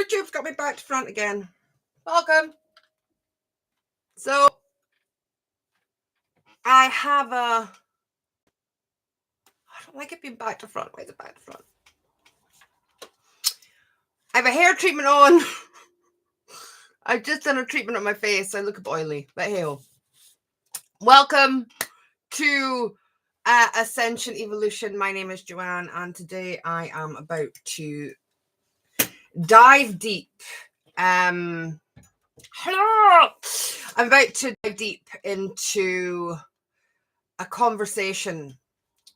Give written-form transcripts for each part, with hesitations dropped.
YouTube's got me back to front again. Welcome. So I have I don't like it being back to front. Why is it back to front? I have a hair treatment on. I've just done a treatment on my face. So I look a bit oily, but hey, welcome to Ascension Evolution. My name is Joanne, and today I am about to dive deep. I'm about to dive deep into a conversation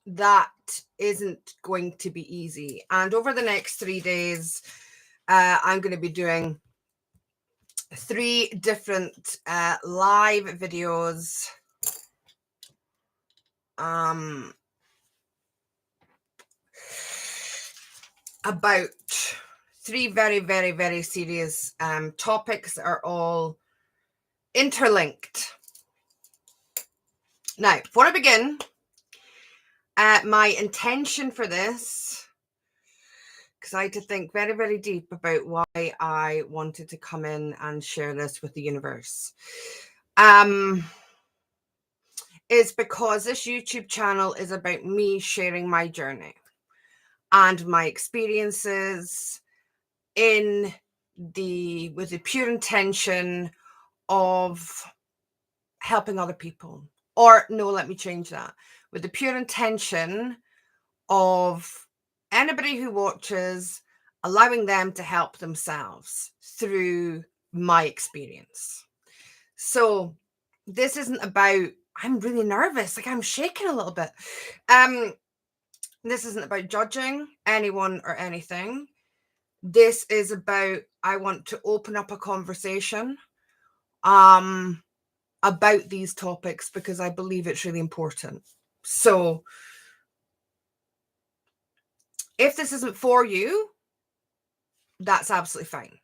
that isn't going to be easy. And over the next 3 days, I'm going to be doing 3 different live videos about 3 very, very, very serious topics that are all interlinked. Now, before I begin, my intention for this, because I had to think very, very deep about why I wanted to come in and share this with the universe, is because this YouTube channel is about me sharing my journey and my experiences with the pure intention of helping other people. Or no, let me change that. With the pure intention of anybody who watches, allowing them to help themselves through my experience. So this isn't about, I'm really nervous, like I'm shaking a little bit. This isn't about judging anyone or anything. This is about, I want to open up a conversation about these topics because I believe it's really important. So if this isn't for you, that's absolutely fine.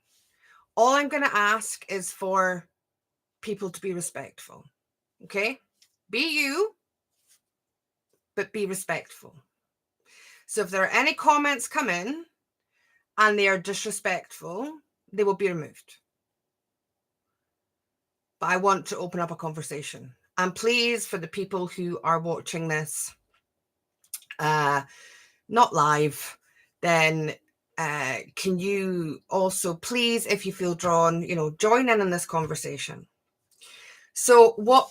All I'm going to ask is for people to be respectful. Okay? Be you, but be respectful. So if there are any comments come in and they are disrespectful, they will be removed. But I want to open up a conversation. And please, for the people who are watching this, not live, then can you also please, if you feel drawn, join in this conversation. So what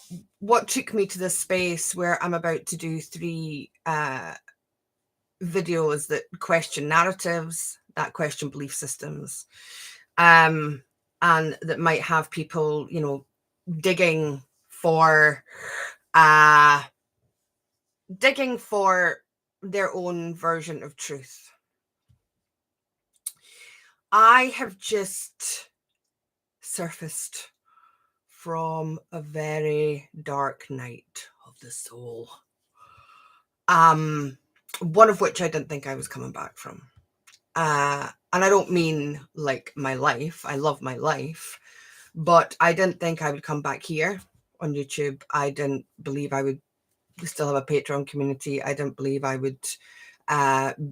took me to this space where I'm about to do 3 videos that question narratives, that question belief systems, and that might have people, digging for their own version of truth. I have just surfaced from a very dark night of the soul, one of which I didn't think I was coming back from. And I don't mean like my life. I love my life, but I didn't think I would come back here on YouTube. I didn't believe I would still have a Patreon community. I didn't believe I would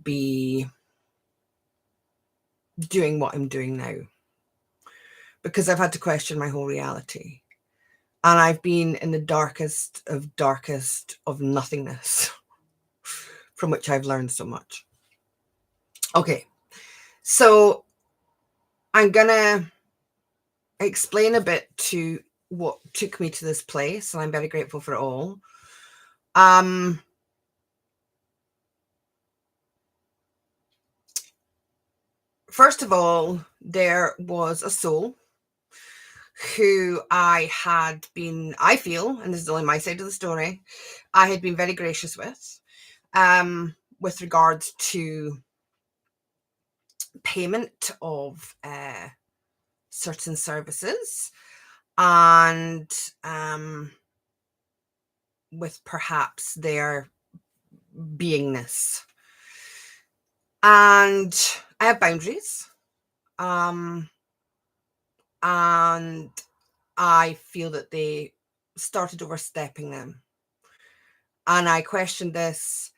be doing what I'm doing now, because I've had to question my whole reality. And I've been in the darkest of nothingness, from which I've learned so much. Okay, so I'm gonna explain a bit to what took me to this place, and I'm very grateful for it all. First of all, there was a soul who I feel, and this is only my side of the story, I had been very gracious with regards to payment of certain services, and with perhaps their beingness. And I have boundaries. And I feel that they started overstepping them. And I questioned this.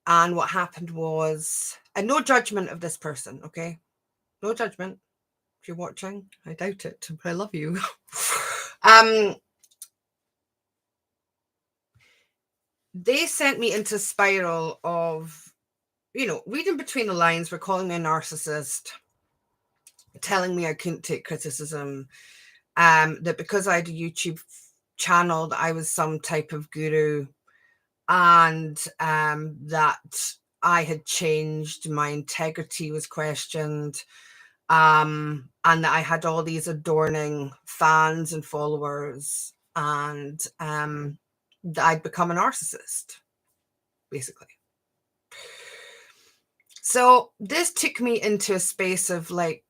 And what happened was, and no judgment of this person, okay? No judgment. if you're watching. I doubt it, but I love you. They sent me into a spiral of, reading between the lines, were calling me a narcissist, telling me I couldn't take criticism, that because I had a YouTube channel that I was some type of guru, and that I had changed, my integrity was questioned, and that I had all these adoring fans and followers, and that I'd become a narcissist, basically. So this took me into a space of like,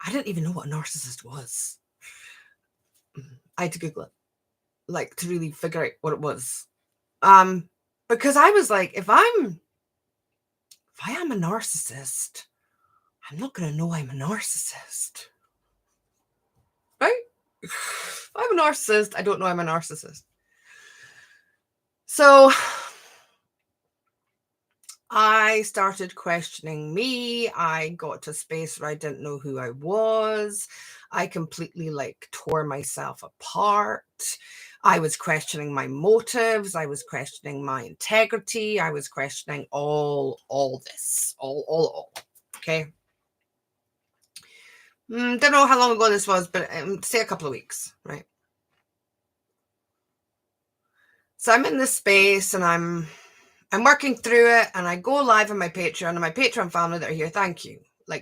I didn't even know what a narcissist was. I had to Google it, like, to really figure out what it was. Because I was like, if I am a narcissist, I'm not going to know I'm a narcissist. Right? If I'm a narcissist, I don't know I'm a narcissist. So I started questioning me. I got to a space where I didn't know who I was. I completely tore myself apart. I was questioning my motives. I was questioning my integrity. I was questioning all this, all. Okay. Don't know how long ago this was, but say a couple of weeks, right? So I'm in this space and I'm working through it, and I go live on my Patreon, and my Patreon family that are here, thank you.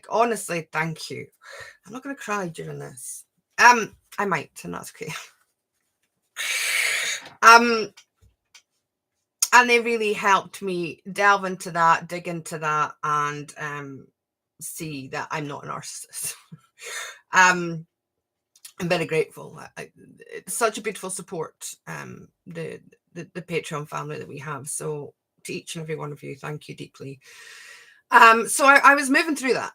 Honestly, thank you. I'm not going to cry during this. I might, and that's okay. And they really helped me delve into that, dig into that, and see that I'm not a narcissist. I'm very grateful. It's such a beautiful support, the Patreon family that we have. So to each and every one of you, thank you deeply. So I was moving through that.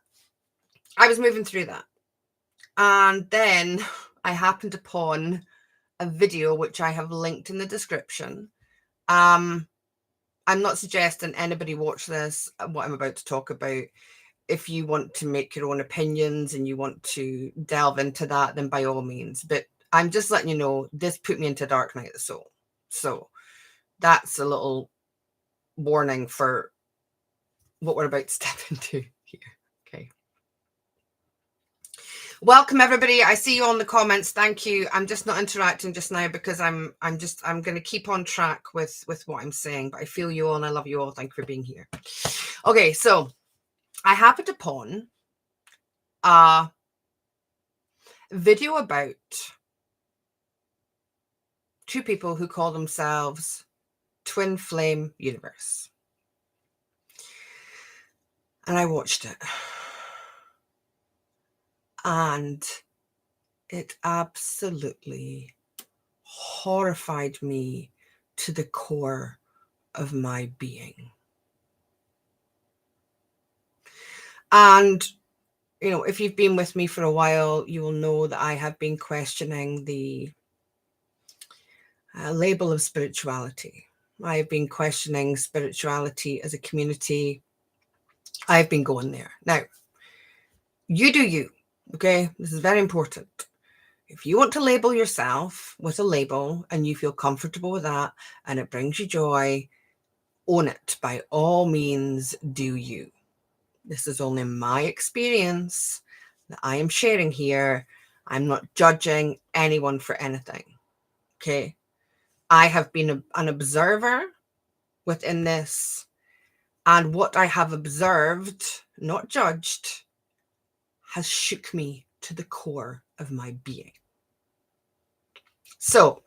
And then I happened upon a video, which I have linked in the description. I'm not suggesting anybody watch this, what I'm about to talk about. If you want to make your own opinions and you want to delve into that, then by all means. But I'm just letting you know, this put me into dark night of the soul. So that's a little warning for what we're about to step into here. Okay. Welcome everybody. I see you on the comments. Thank you. I'm just not interacting just now because I'm going to keep on track with what I'm saying, but I feel you all and I love you all. Thank you for being here. Okay, so I happened upon a video about two people who call themselves Twinflame Universe. And I watched it. And it absolutely horrified me to the core of my being. And, if you've been with me for a while, you will know that I have been questioning the label of spirituality. I have been questioning spirituality as a community. I've been going there. Now, you do you, okay? This is very important. If you want to label yourself with a label and you feel comfortable with that and it brings you joy, own it. By all means, do you. This is only my experience that I am sharing here. I'm not judging anyone for anything, okay? I have been an observer within this, and what I have observed, not judged, has shook me to the core of my being. So,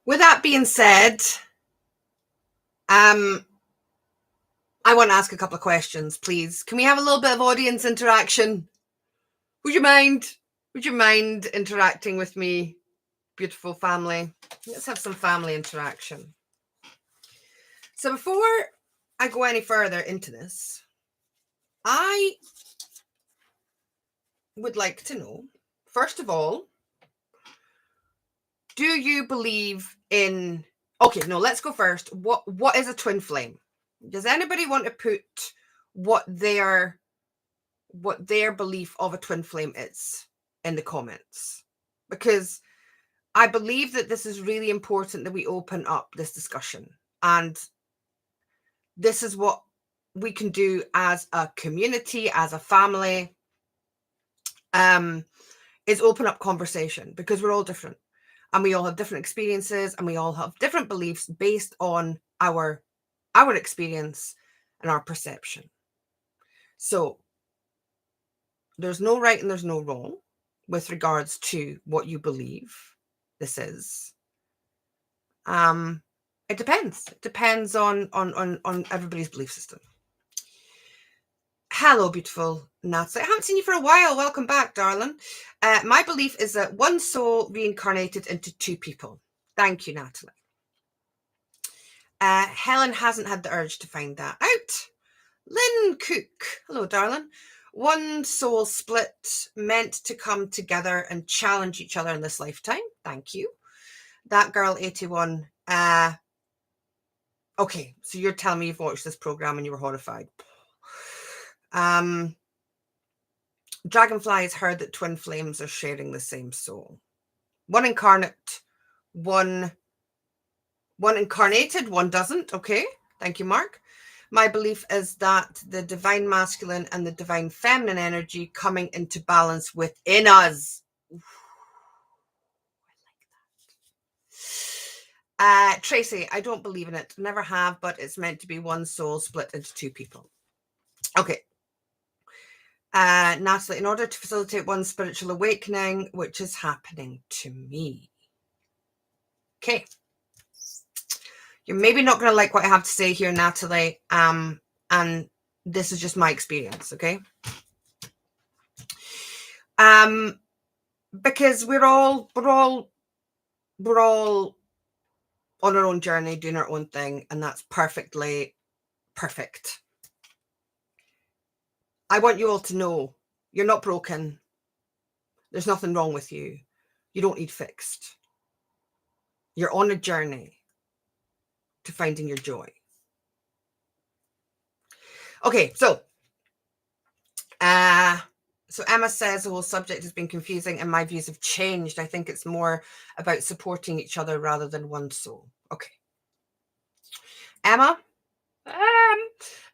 with that being said, I want to ask a couple of questions, please. Can we have a little bit of audience interaction? Would you mind? Would you mind interacting with me, beautiful family? Let's have some family interaction. So before I go any further into this, I would like to know, first of all, do you believe in... Okay, no, let's go first. What is a twin flame? Does anybody want to put what their what their belief of a twin flame is in the comments, because I believe that this is really important that we open up this discussion, and this is what we can do as a community, as a family, is open up conversation, because we're all different and we all have different experiences and we all have different beliefs based on our experience and our perception. So there's no right and there's no wrong with regards to what you believe this is. It depends. It depends on everybody's belief system. Hello, beautiful Natalie. I haven't seen you for a while. Welcome back, darling. My belief is that one soul reincarnated into two people. Thank you, Natalie. Helen hasn't had the urge to find that out. Lynn Cook. Hello, darling. One soul split, meant to come together and challenge each other in this lifetime. Thank you. That girl 81. Okay, so you're telling me you've watched this program and you were horrified. Dragonfly has heard that twin flames are sharing the same soul. One incarnate, one incarnated, one doesn't. Okay, thank you, Mark. My belief is that the divine masculine and the divine feminine energy coming into balance within us. Oof, I like that. Tracy, I don't believe in it. Never have, but it's meant to be one soul split into two people. Okay. Natalie, in order to facilitate one spiritual awakening, which is happening to me. Okay. You're maybe not going to like what I have to say here, Natalie. And this is just my experience, okay? Because we're all on our own journey, doing our own thing, and that's perfectly perfect. I want you all to know you're not broken. There's nothing wrong with you. You don't need fixed. You're on a journey to finding your joy. Okay, so Emma says the whole subject has been confusing and my views have changed. I think it's more about supporting each other rather than one soul. Okay. Emma,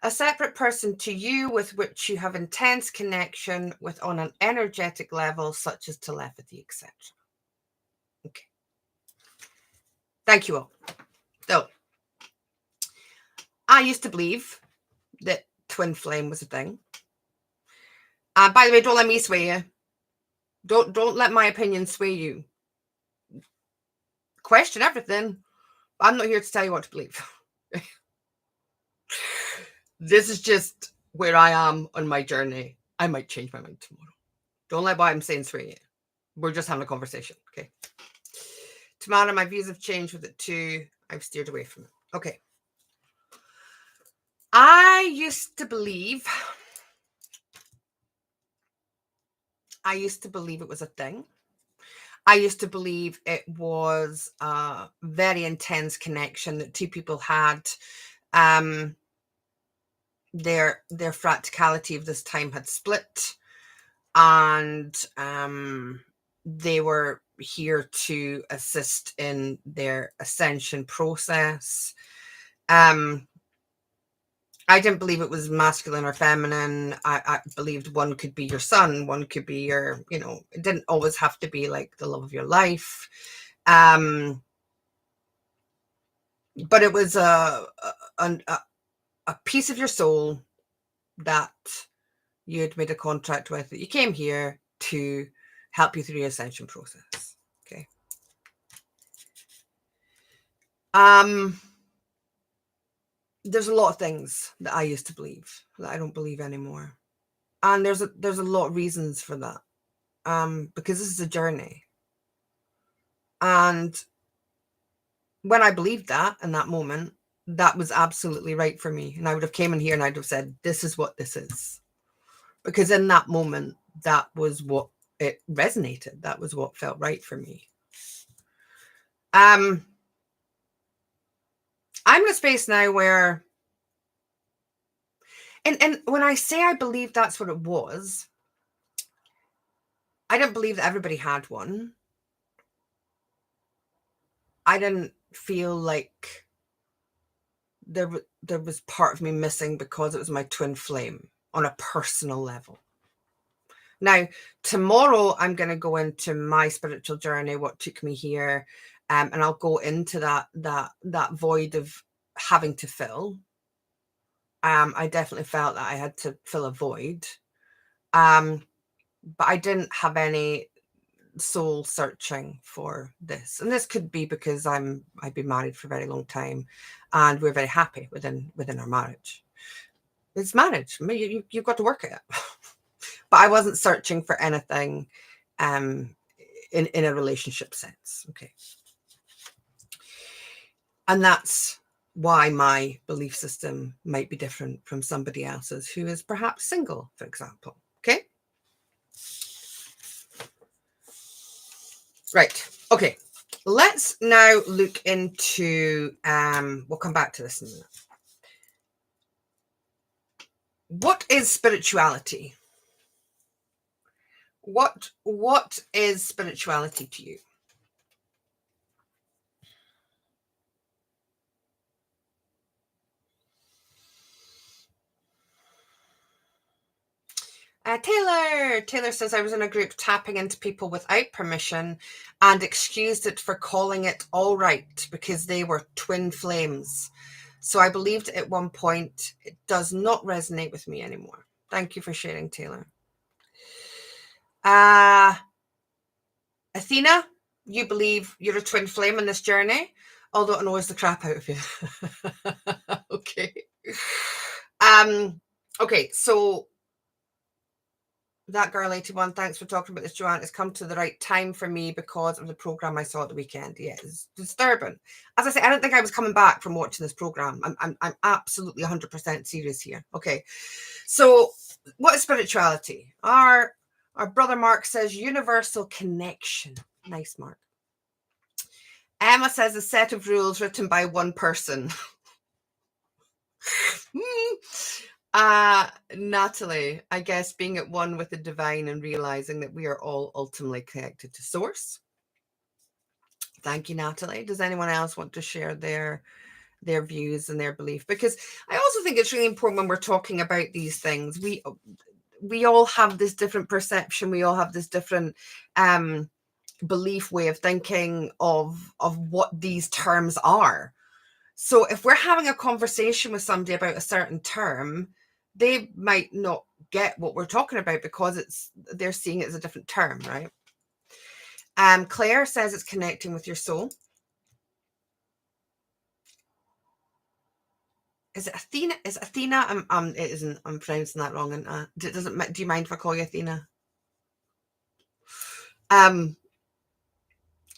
a separate person to you with which you have intense connection with on an energetic level, such as telepathy, etc. Okay. Thank you all. So, I used to believe that twin flame was a thing. By the way, don't let me sway you. Don't let my opinion sway you. Question everything. I'm not here to tell you what to believe. This is just where I am on my journey. I might change my mind tomorrow. Don't let what I'm saying sway you. We're just having a conversation, okay? Tamara, my views have changed with it too. I've steered away from it. Okay. I used to believe it was a thing. I used to believe it was a very intense connection that two people had. Their fractality of this time had split, and they were here to assist in their ascension process. I didn't believe it was masculine or feminine. I believed one could be your son, one could be your, it didn't always have to be like the love of your life. But it was a piece of your soul that you had made a contract with, that you came here to help you through your ascension process. Okay. There's a lot of things that I used to believe that I don't believe anymore. And there's a lot of reasons for that. Because this is a journey. And when I believed that in that moment, that was absolutely right for me. And I would have came in here and I'd have said, this is what this is. Because in that moment, that was what it resonated. That was what felt right for me. I'm in a space now where And when I say I believe that's what it was, I didn't believe that everybody had one. I didn't feel like there was part of me missing because it was my twin flame on a personal level. Now, tomorrow I'm going to go into my spiritual journey, what took me here, and I'll go into that void of having to fill. I definitely felt that I had to fill a void, but I didn't have any soul searching for this. And this could be because I've been married for a very long time, and we're very happy within our marriage. It's marriage. You've got to work at it. But I wasn't searching for anything in a relationship sense. Okay. And that's why my belief system might be different from somebody else's who is perhaps single, for example. Okay. Right. Okay. Let's now look into, we'll come back to this in a minute. What is spirituality? What is spirituality to you? Taylor says, I was in a group tapping into people without permission and excused it for calling it all right because they were twin flames. So I believed at one point. It does not resonate with me anymore. Thank you for sharing, Taylor. Athena, you believe you're a twin flame in this journey, although it annoys the crap out of you. Okay. Okay, so that girl 81, thanks for talking about this, Joanne. It's come to the right time for me because of the program I saw at the weekend. Yeah, it's disturbing. As I say, I don't think I was coming back from watching this program. I'm absolutely 100% serious here. Okay, so what is spirituality? Our brother Mark says universal connection. Nice, Mark. Emma says a set of rules written by one person. Natalie, I guess being at one with the divine and realizing that we are all ultimately connected to source. Thank you, Natalie. Does anyone else want to share their views and their belief? Because I also think it's really important when we're talking about these things. We all have this different perception. We all have this different belief way of thinking of what these terms are. So if we're having a conversation with somebody about a certain term, they might not get what we're talking about because they're seeing it as a different term, right? Claire says it's connecting with your soul. Is it Athena? Is it Athena? It isn't. I'm pronouncing that wrong. And do you mind if I call you Athena?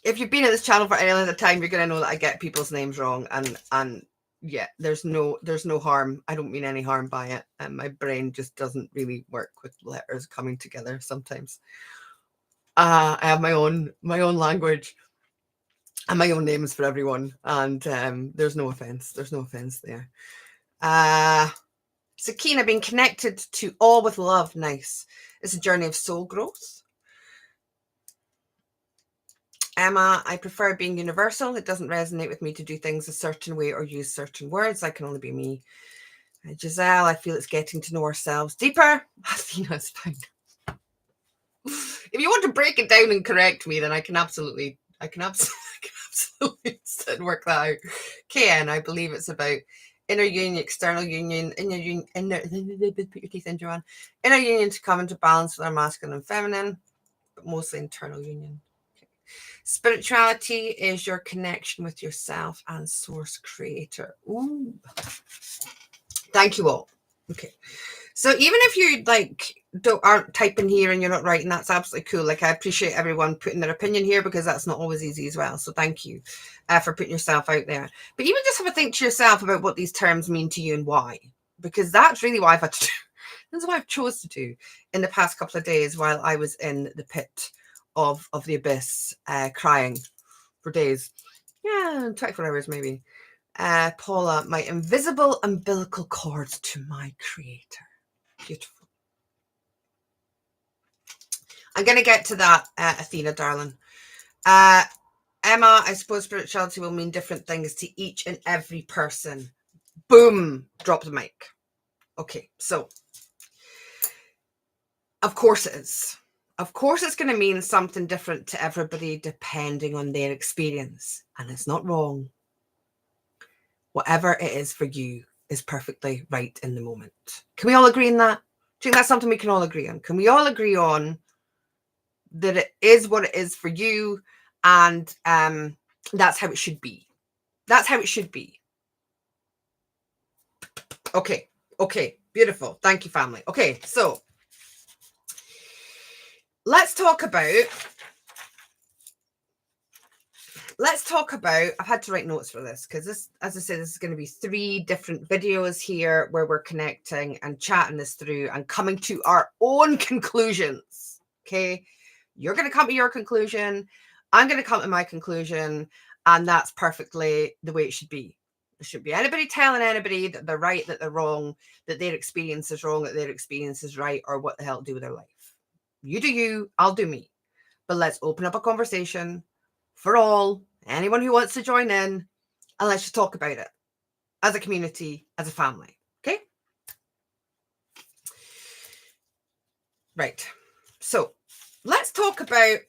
If you've been at this channel for any length of time, you're going to know that I get people's names wrong, and yeah, there's no harm. I don't mean any harm by it. And my brain just doesn't really work with letters coming together sometimes. I have my own language and my own names for everyone, and there's no offense. There's no offense there. Sakina, being connected to all with love. Nice. It's a journey of soul growth. Emma, I prefer being universal. It doesn't resonate with me to do things a certain way or use certain words. I can only be me. Giselle, I feel it's getting to know ourselves deeper. Athena's fine. If you want to break it down and correct me, then I can absolutely work that out. KN, I believe it's about inner union, external union, put your teeth in, Joanne. Inner union to come into balance with our masculine and feminine, but mostly internal union. Spirituality is your connection with yourself and source creator. Ooh. Thank you all. Okay. So even if you aren't typing here and you're not writing, that's absolutely cool. I appreciate everyone putting their opinion here because that's not always easy as well. So thank you for putting yourself out there. But even just have a think to yourself about what these terms mean to you and why, because that's really what I've had to do. That's what I've chose to do in the past couple of days while I was in the pit of the abyss, crying for days. Yeah, 24 hours maybe. Paula, my invisible umbilical cord to my creator. Beautiful. I'm going to get to that, Athena, darling. Emma, I suppose spirituality will mean different things to each and every person. Boom, drop the mic. Okay, so of course it is. Of course it's going to mean something different to everybody depending on their experience. And it's not wrong. Whatever it is for you is perfectly right in the moment. Can we all agree on that? Do you think that's something we can all agree on? Can we all agree on that it is what it is for you, and that's how it should be? That's how it should be. Okay, beautiful. Thank you, family. Okay, so let's talk about, I've had to write notes for this because this, as I said, this is going to be 3 different videos here where we're connecting and chatting this through and coming to our own conclusions. Okay, you're going to come to your conclusion, I'm going to come to my conclusion, and that's perfectly the way it should be. There should be anybody telling anybody that they're right, that they're wrong, that their experience is wrong, that their experience is right, or what the hell to do with their life. You do you, I'll do me. But let's open up a conversation for all, anyone who wants to join in, and let's just talk about it as a community, as a family. Okay? Right. So let's talk about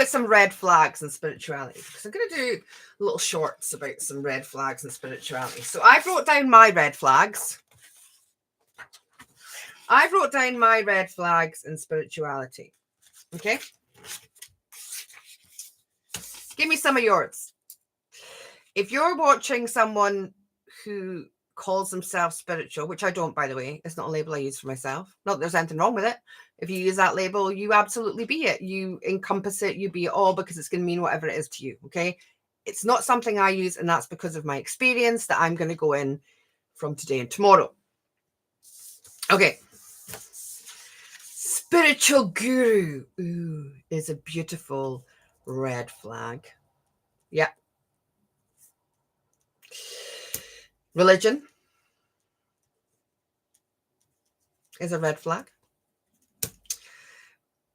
some red flags in spirituality, because I'm going to do little shorts about some red flags in spirituality. So I wrote down my red flags. In spirituality. Okay? Give me some of yours. If you're watching someone who calls themselves spiritual, which I don't, by the way, it's not a label I use for myself. Not that there's anything wrong with it. If you use that label, you absolutely be it. You encompass it, you be it all, because it's going to mean whatever it is to you. Okay? It's not something I use, and that's because of my experience that I'm going to go in from today and tomorrow. Okay. Spiritual guru. Ooh, is a beautiful red flag. Yeah. Religion is a red flag.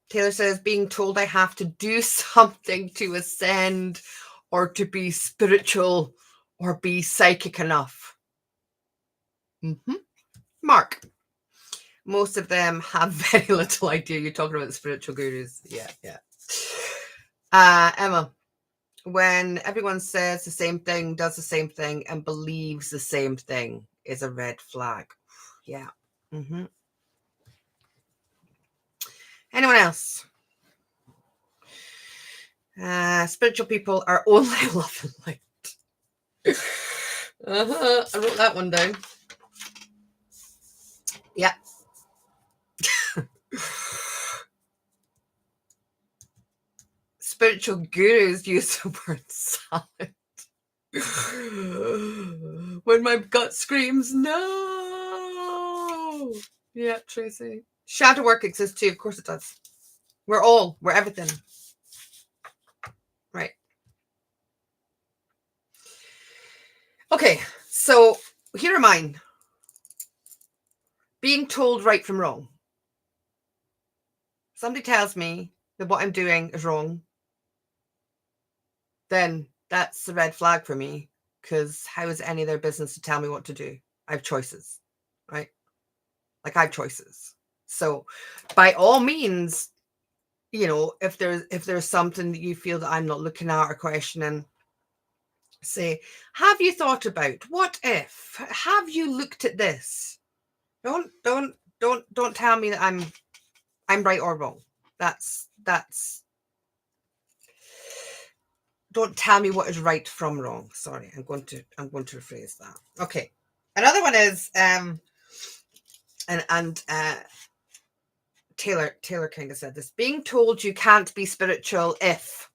Taylor says, being told I have to do something to ascend or to be spiritual or be psychic enough. Mark, most of them have very little idea. You're talking about the spiritual gurus. Yeah. Emma, when everyone says the same thing, does the same thing, and believes the same thing is a red flag. Yeah. Anyone else? Spiritual people are only love and light. I wrote that one down. Yeah. Spiritual gurus use the word salad. When my gut screams, no. Yeah, Tracy. Shadow work exists too. Of course it does. We're everything. Right. Okay, so here are mine. Being told right from wrong. Somebody tells me that what I'm doing is wrong, then that's a red flag for me, because how is any of their business to tell me what to do? I have choices, right? Like, I have choices. So by all means, you know, if there's something that you feel that I'm not looking at or questioning, say, have you thought about, what if? Have you looked at this? Don't tell me that I'm right or wrong. That's don't tell me what is right from wrong. Sorry, I'm going to rephrase that. Okay. Another one is Taylor kind of said this. Being told you can't be spiritual if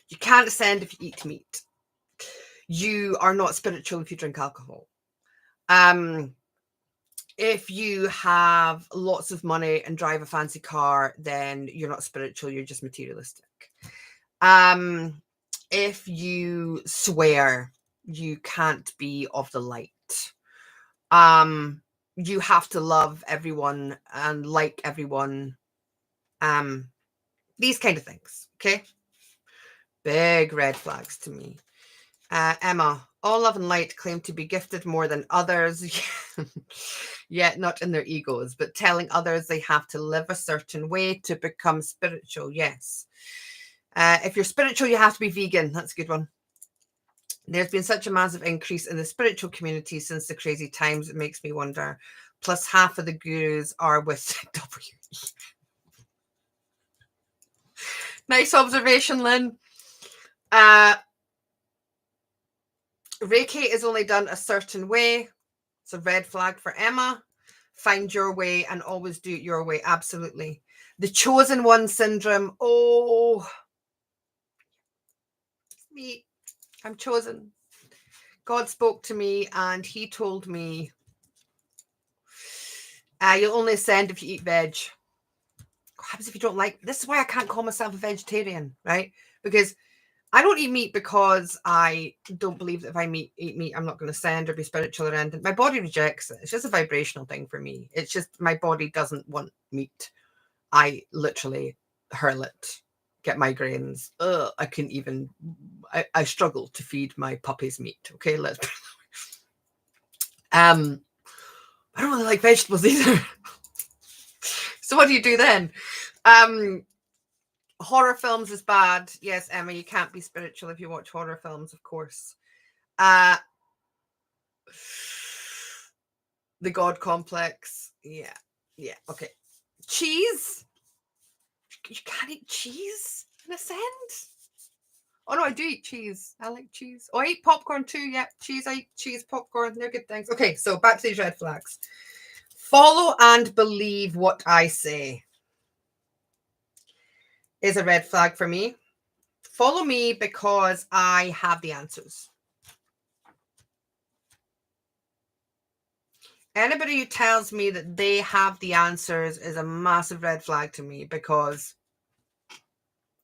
you can't ascend if you eat meat. You are not spiritual if you drink alcohol. If you have lots of money and drive a fancy car, then you're not spiritual, you're just materialistic. if you swear, you can't be of the light. You have to love everyone and like everyone. These kind of things. Okay. Big red flags to me. Emma, all love and light claim to be gifted more than others, yet not in their egos, but telling others they have to live a certain way to become spiritual. Yes. If you're spiritual, you have to be vegan. That's a good one. There's been such a massive increase in the spiritual community since the crazy times. It makes me wonder. Plus, half of the gurus are with W. Nice observation, Lynn. Reiki is only done a certain way. It's a red flag for Emma. Find your way and always do it your way. Absolutely. The chosen one syndrome. Oh, me. I'm chosen. God spoke to me and he told me, you'll only ascend if you eat veg. What happens if you don't like? This is why I can't call myself a vegetarian, right? Because I don't eat meat because I don't believe that if I eat meat, I'm not going to ascend or be spiritual or anything. My body rejects it. It's just a vibrational thing for me. It's just my body doesn't want meat. I literally hurl it, get migraines. I couldn't even, I struggle to feed my puppies meat. Okay, let's I don't really like vegetables either. So what do you do then? Horror films is bad. Yes, Emma, you can't be spiritual if you watch horror films, of course. The God complex. Yeah. Okay. Cheese. You can't eat cheese in Ascend. Oh no, I do eat cheese. I like cheese. Oh, I eat popcorn too. Yeah, cheese. I eat cheese, popcorn. They're good things. Okay, so back to these red flags. Follow and believe what I say is a red flag for me. Follow me because I have the answers. Anybody who tells me that they have the answers is a massive red flag to me, because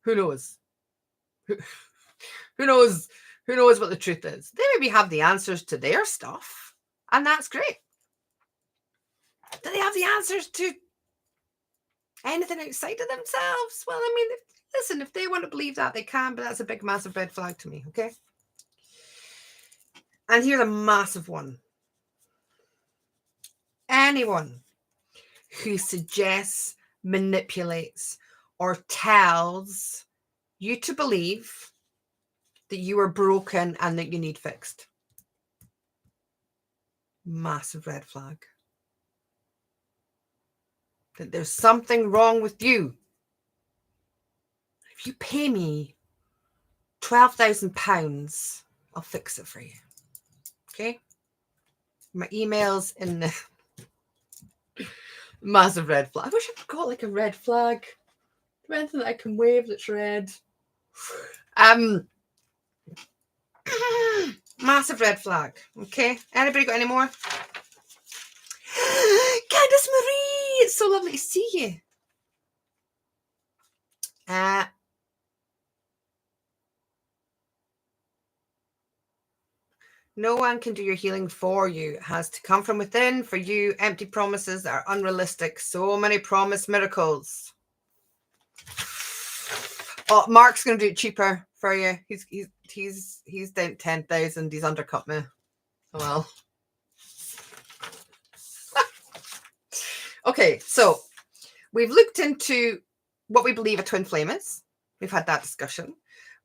who knows? Who knows? Who knows what the truth is? They maybe have the answers to their stuff, and that's great. Do they have the answers to anything outside of themselves? Well, I mean, listen, if they want to believe that, they can, but that's a big, massive red flag to me, okay? And here's a massive one. Anyone who suggests, manipulates, or tells you to believe that you are broken and that you need fixed. Massive red flag. That there's something wrong with you. If you pay me £12,000, I'll fix it for you. Okay? My email's in the massive red flag. I wish I'd got like a red flag. Anything that I can wave that's red. Massive red flag. Okay. Anybody got any more? Candice Marie, it's so lovely to see you. No one can do your healing for you. It has to come from within for you. Empty promises that are unrealistic. So many promised miracles. Oh, Mark's going to do it cheaper for you. He's down 10,000. He's undercut me. Oh, well. Okay, so we've looked into what we believe a twin flame is. We've had that discussion.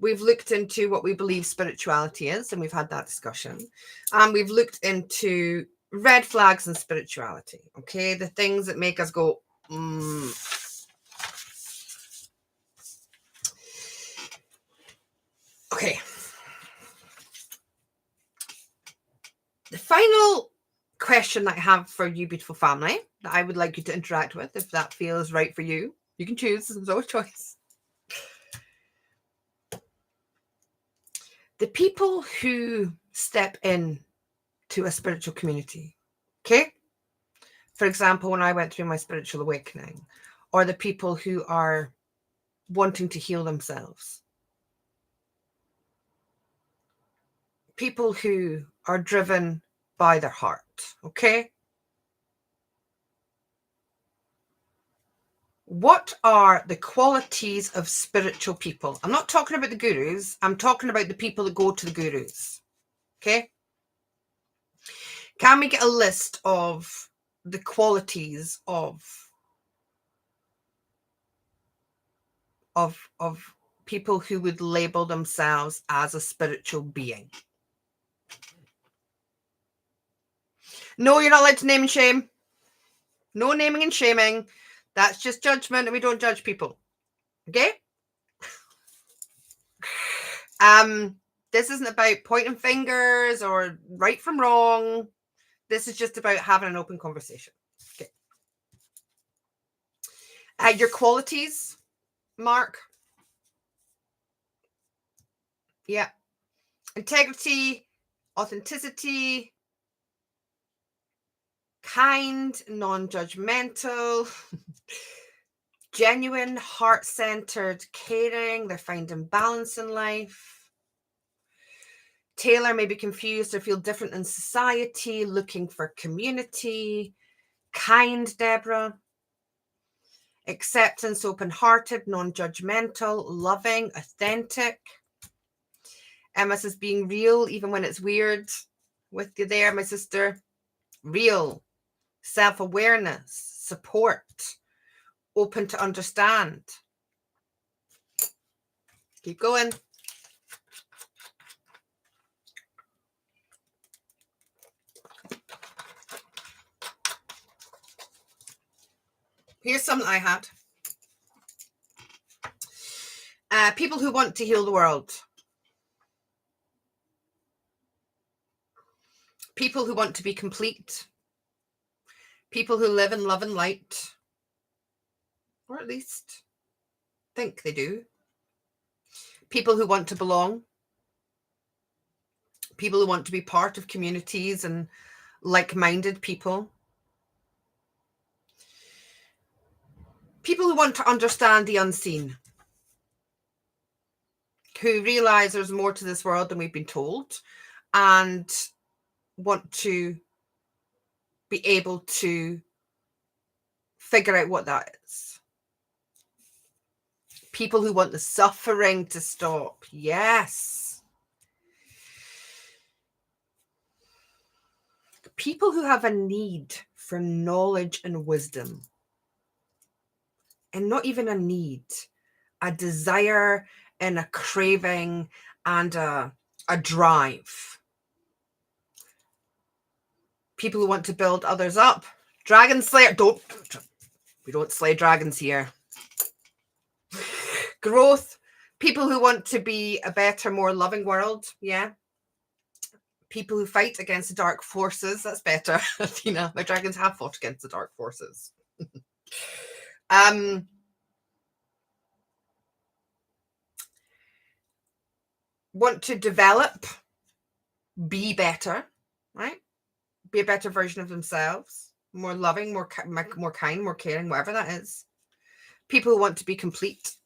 We've looked into what we believe spirituality is, and we've had that discussion. And we've looked into red flags and spirituality, okay? The things that make us go, Okay. The final question that I have for you, beautiful family, that I would like you to interact with, if that feels right for you. You can choose. There's always choice. The people who step in to a spiritual community, okay? For example, when I went through my spiritual awakening, or the people who are wanting to heal themselves. people who are driven by their heart, okay? What are the qualities of spiritual people? I'm not talking about the gurus. I'm talking about the people that go to the gurus, okay? Can we get a list of the qualities of people who would label themselves as a spiritual being? No, you're not allowed to name and shame. No naming and shaming. That's just judgment, and we don't judge people. Okay? This isn't about pointing fingers or right from wrong. This is just about having an open conversation. Okay. Your qualities, Mark. Yeah. Integrity, authenticity, kind, non-judgmental, genuine, heart-centered, caring. They're finding balance in life. Taylor may be confused or feel different in society, looking for community. Kind, Deborah. Acceptance, open-hearted, non-judgmental, loving, authentic. Emma says being real, even when it's weird. With you there, my sister. Real. Self-awareness, support, open to understand. Keep going. Here's something I had. People who want to heal the world. People who want to be complete. People who live in love and light. Or at least think they do. People who want to belong. People who want to be part of communities and like-minded people. People who want to understand the unseen. Who realize there's more to this world than we've been told and want to be able to figure out what that is. People who want the suffering to stop. Yes. People who have a need for knowledge and wisdom. And not even a need, a desire and a craving and a drive. People who want to build others up. Dragon Slayer. We don't slay dragons here. Growth. People who want to be a better, more loving world. Yeah. People who fight against the dark forces. That's better, Athena. My dragons have fought against the dark forces. Want to develop, be better, right? Be a better version of themselves. More loving, more kind, more caring, whatever that is. People who want to be complete.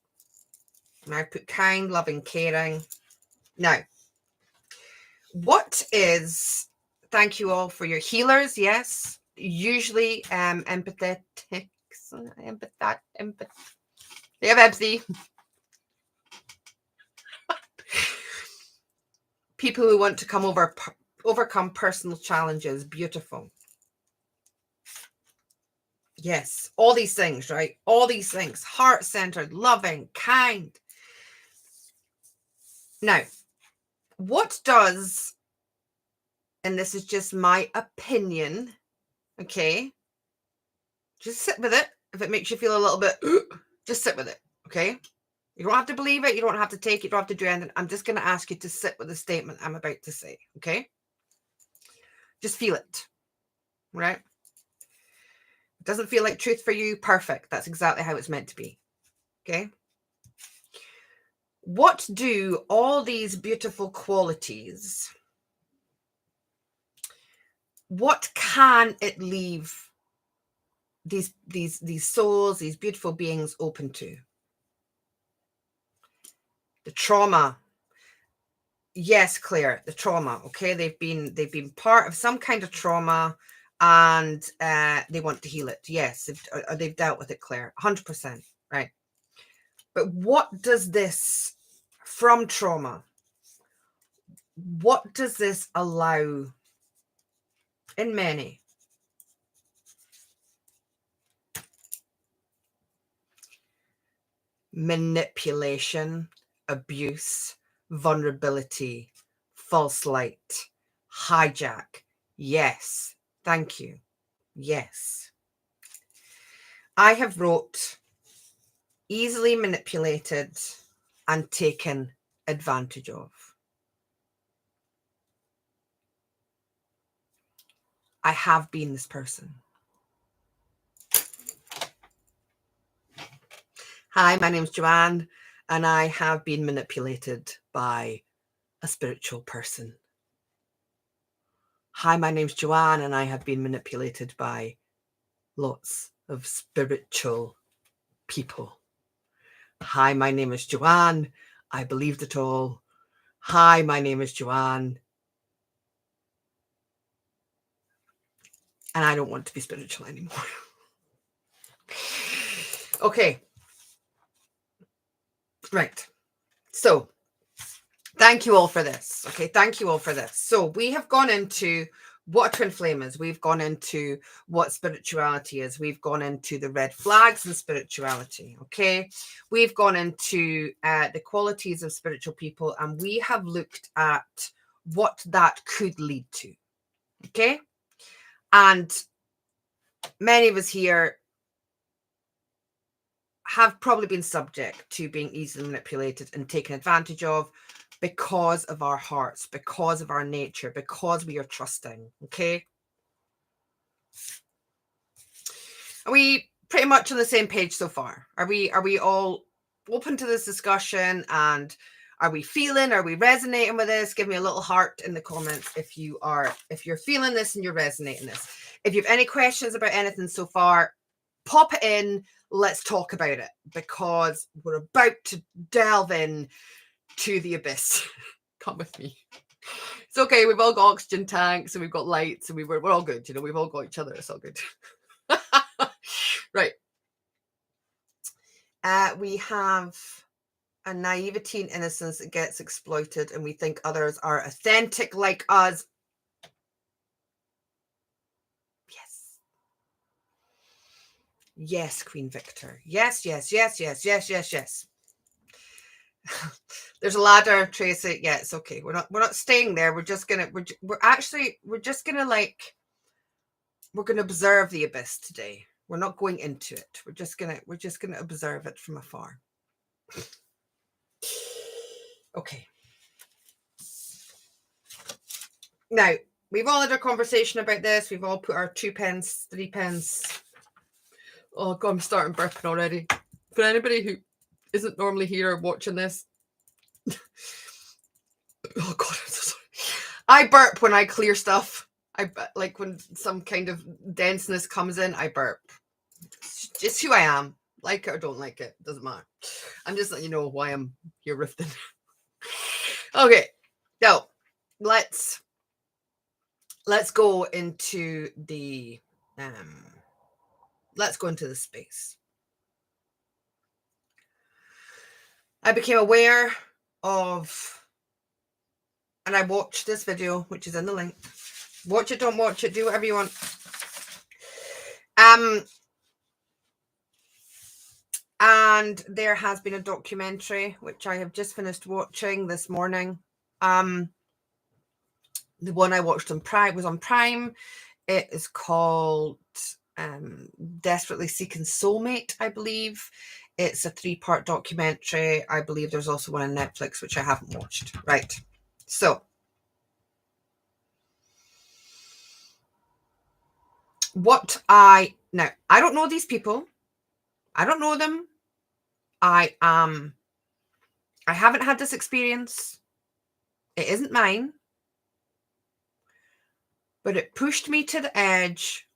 And I put kind, loving, caring. Now, what is, thank you all for your healers, yes. Usually empathetic. They have empathy. People who want to overcome personal challenges. Beautiful. Yes, all these things, right? All these things. Heart-centered, loving, kind. Now, what does, and this is just my opinion, okay? Just sit with it. If it makes you feel a little bit, just sit with it, okay? You don't have to believe it. You don't have to take it. You don't have to do anything. I'm just going to ask you to sit with the statement I'm about to say, okay? Just feel it, right? It doesn't feel like truth for you. Perfect. That's exactly how it's meant to be, okay? What do all these beautiful qualities, what can it leave these souls, these beautiful beings open to? The trauma, Yes, Claire, the trauma. Okay, they've been part of some kind of trauma, and they want to heal it. Yes, they've dealt with it, Claire. 100%. Right. But what does this, from trauma, what does this allow in many? Manipulation, abuse, vulnerability, false light, hijack. Yes. Thank you. Yes. I have wrote easily manipulated and taken advantage of. I have been this person. Hi, my name's Joanne, and I have been manipulated by a spiritual person. Hi, my name's Joanne, and I have been manipulated by lots of spiritual people. Hi, my name is Joanne. I believed it all. Hi, my name is Joanne. And I don't want to be spiritual anymore. Okay. Right. So thank you all for this. Okay. Thank you all for this. So we have gone into what a twin flame is. We've gone into what spirituality is. We've gone into the red flags and spirituality. Okay. We've gone into the qualities of spiritual people, and we have looked at what that could lead to. Okay. And many of us here have probably been subject to being easily manipulated and taken advantage of because of our hearts, because of our nature, because we are trusting. Okay. Are we pretty much on the same page so far? Are we all open to this discussion? And are we resonating with this? Give me a little heart in the comments if you're feeling this and you're resonating this. If you have any questions about anything so far, pop it in. Let's talk about it, because we're about to delve in to the abyss. Come with me. It's okay. We've all got oxygen tanks and we've got lights and we're all good. You know, we've all got each other. It's all good. Right. We have a naivety and innocence that gets exploited, and we think others are authentic like us. Yes. Yes, Queen Victor. Yes, yes, yes, yes, yes, yes, yes. There's a ladder, Tracy. Yeah, it's okay. We're not staying there. We're just gonna observe the abyss today. We're not going into it. We're just gonna observe it from afar. Okay. Now, we've all had a conversation about this. We've all put our 2 pence, 3 pence. Oh God, I'm starting burping already. For anybody who isn't normally here or watching this, oh God, I'm so sorry. I burp when I clear stuff. I like when some kind of denseness comes in, I burp. It's just who I am. Like it or don't like it, doesn't matter. I'm just letting you know why I'm here riffing. Okay, so let's go into the space. I became aware of, and I watched this video, which is in the link. Watch it, don't watch it, do whatever you want. And there has been a documentary which I have just finished watching this morning. The one I watched on Prime was on Prime. It is called Desperately Seeking Soulmate, I believe. It's a 3-part documentary. I believe there's also one on Netflix, which I haven't watched. Right. So I don't know these people. I don't know them. I haven't had this experience. It isn't mine. But it pushed me to the edge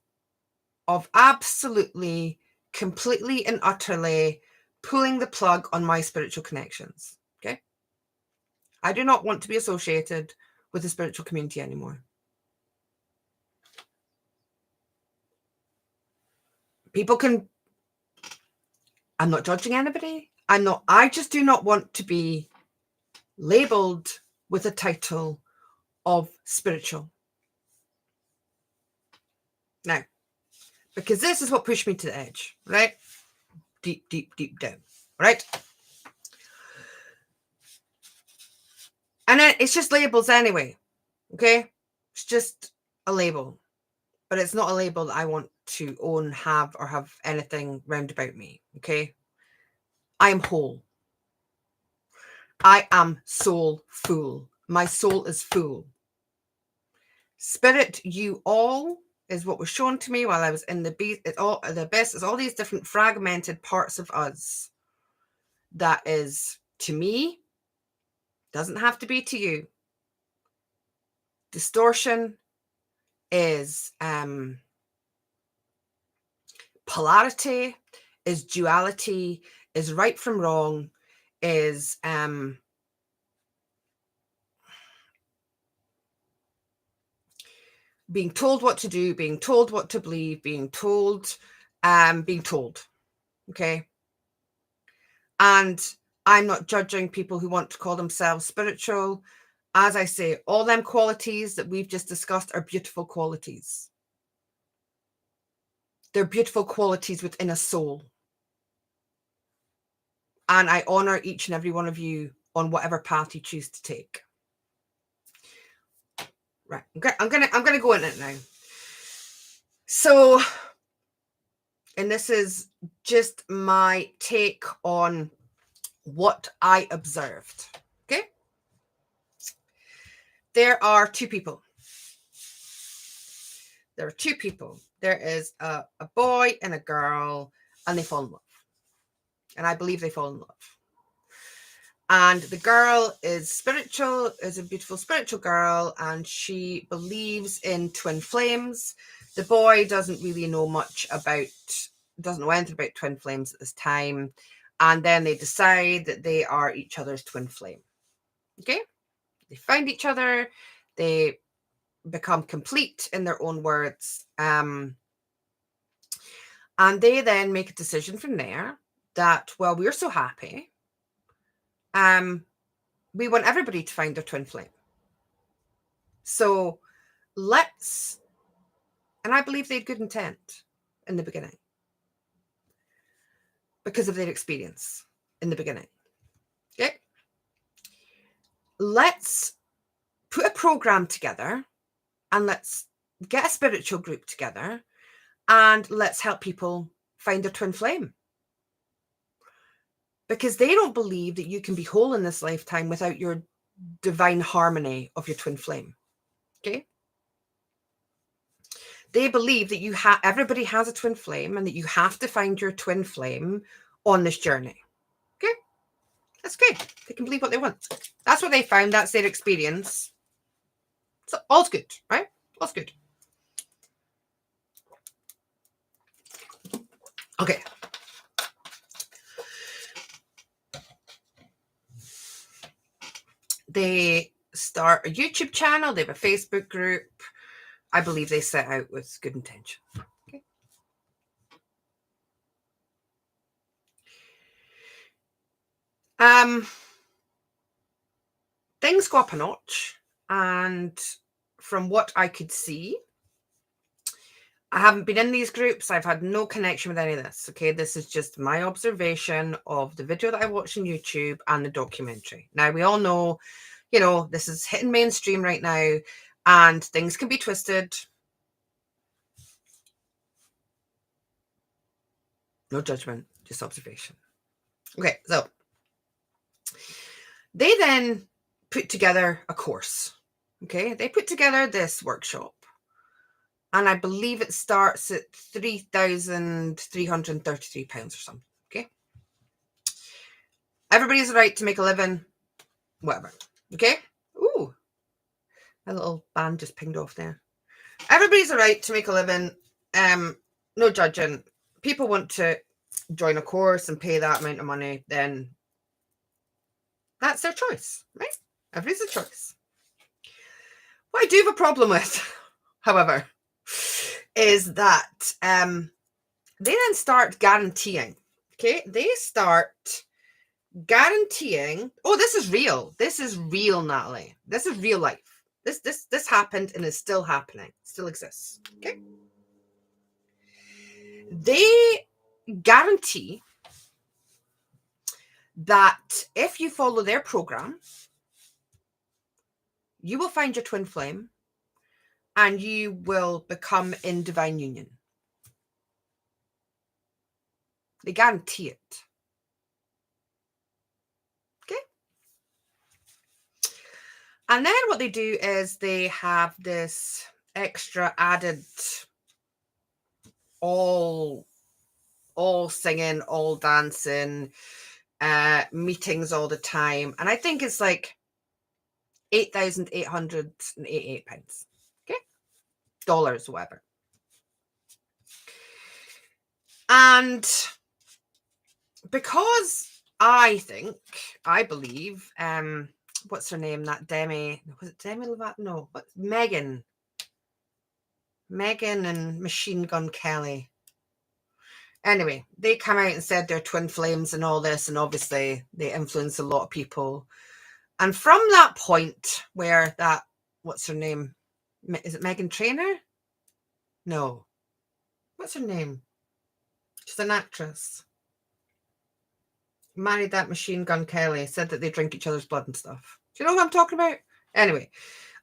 of absolutely, completely and utterly pulling the plug on my spiritual connections. Okay. I do not want to be associated with the spiritual community anymore. People can, I'm not judging anybody. I just do not want to be labeled with a title of spiritual. Now, because this is what pushed me to the edge, right? Deep, deep, deep down, right? And then it's just labels anyway, okay? It's just a label, but it's not a label that I want to own, have, or have anything round about me, okay? I am whole. I am soul full. My soul is full. Spirit, you all, is what was shown to me while I was in the beast. The best is all these different fragmented parts of us. That is, to me, doesn't have to be to you. Distortion is polarity, is duality, is right from wrong, is being told what to do, being told what to believe, being told, okay? And I'm not judging people who want to call themselves spiritual. As I say, all them qualities that we've just discussed are beautiful qualities. They're beautiful qualities within a soul. And I honor each and every one of you on whatever path you choose to take. Right, I'm gonna go in it now. So, and this is just my take on what I observed. Okay, there are two people. There are two people. There is a boy and a girl, and they fall in love. And I believe they fall in love. And the girl is spiritual, is a beautiful spiritual girl, and she believes in twin flames. The boy doesn't really know much about, doesn't know anything about twin flames at this time. And then they decide that they are each other's twin flame. Okay? They find each other. They become complete in their own words. And they then make a decision from there that, well, we're so happy. We want everybody to find their twin flame. So let's, and I believe they had good intent in the beginning because of their experience in the beginning. Okay. Let's put a program together and let's get a spiritual group together and let's help people find their twin flame. Because they don't believe that you can be whole in this lifetime without your divine harmony of your twin flame. Okay. They believe that everybody has a twin flame and that you have to find your twin flame on this journey. Okay. That's good. They can believe what they want. That's what they found. That's their experience. So all's good, right? All's good. Okay. They start a YouTube channel. They have a Facebook group. I believe they set out with good intention. Okay. Things go up a notch, and from what I could see, I haven't been in these groups. I've had no connection with any of this. Okay, this is just my observation of the video that I watched on YouTube and the documentary. Now, we all know, you know, this is hitting mainstream right now, and things can be twisted. No judgment, just observation. Okay, so they then put together a course. Okay, they put together this workshop. And I believe it starts at £3,333 or something. Okay. Everybody's right to make a living, whatever. Okay. Ooh, a little band just pinged off there. Everybody's right to make a living. No judging. People want to join a course and pay that amount of money, then that's their choice, right? Everybody's a choice. What I do have a problem with, however, is that they then start guaranteeing. Okay, they start guaranteeing. Oh, this is real. This is real, Natalie. This is real life. This happened and is still happening. Still exists. Okay. They guarantee that if you follow their program, you will find your twin flame and you will become in divine union. They guarantee it. Okay. And then what they do is they have this extra added all singing, all dancing, meetings all the time. And I think it's like £8,888. Okay. Dollars, whatever. And because I believe, what's her name? That Demi, was it Demi Lovato? No, but Megan and Machine Gun Kelly. Anyway, they come out and said they're twin flames and all this, and obviously they influence a lot of people. And from that point where that, what's her name? Is it Megan Trainor? No. What's her name? She's an actress. Married that Machine Gun Kelly, said that they drink each other's blood and stuff. Do you know what I'm talking about? Anyway,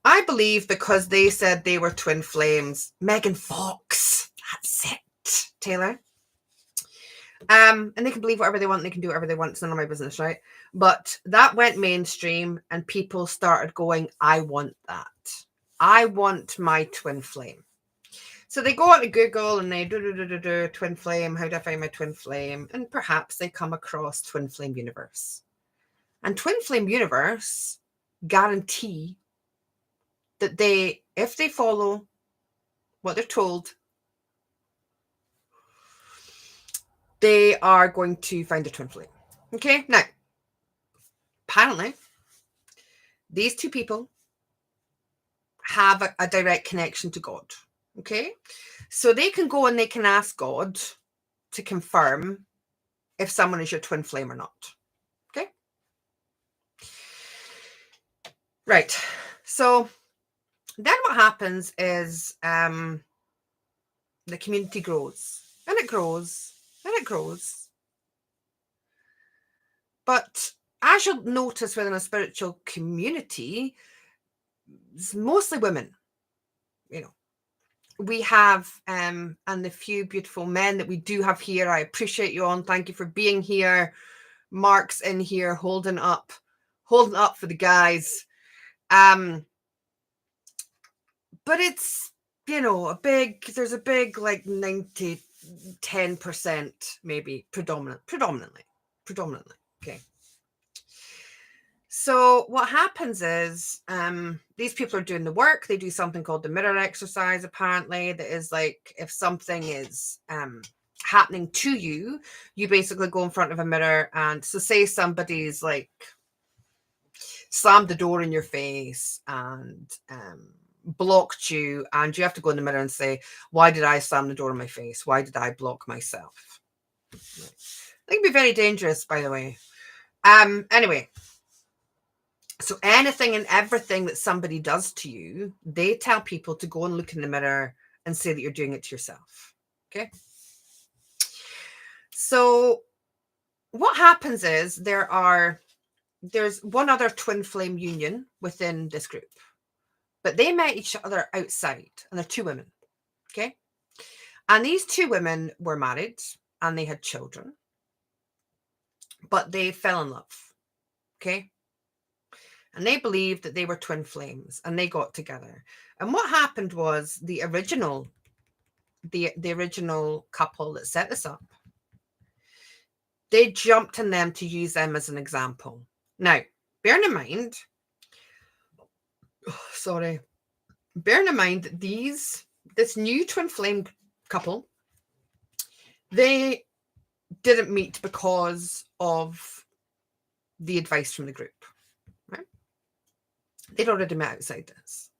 I believe because they said they were twin flames, Megan Fox, that's it, Taylor. And they can believe whatever they want, they can do whatever they want, it's none of my business, right? But that went mainstream and people started going, I want that. I want my twin flame. So they go on to Google and they do twin flame. How do I find my twin flame? And perhaps they come across Twinflame Universe. And Twinflame Universe guarantee that if they follow what they're told, they are going to find a twin flame. Okay, now, apparently, these two people have a direct connection to God. Okay, so they can go and they can ask God to confirm if someone is your twin flame or not. Okay, right. So then what happens is the community grows and it grows and it grows. But as you'll notice within a spiritual community, it's mostly women, you know. We have, and the few beautiful men that we do have here, I appreciate you all and thank you for being here. Mark's in here holding up for the guys. But it's, you know, there's a big like 10% maybe predominantly. Okay. So what happens is these people are doing the work. They do something called the mirror exercise, apparently, that is like if something is happening to you, you basically go in front of a mirror. And so say somebody's like slammed the door in your face and blocked you, and you have to go in the mirror and say, why did I slam the door in my face? Why did I block myself? Right. That can be very dangerous, by the way. Anyway. So anything and everything that somebody does to you, they tell people to go and look in the mirror and say that you're doing it to yourself. Okay. So what happens is there's one other twin flame union within this group, but they met each other outside and they're two women. Okay. And these two women were married and they had children, but they fell in love. Okay. And they believed that they were twin flames and they got together. And what happened was the original couple that set this up, they jumped on them to use them as an example. Now, bearing in mind that this new twin flame couple, they didn't meet because of the advice from the group. Right? They'd already met outside this.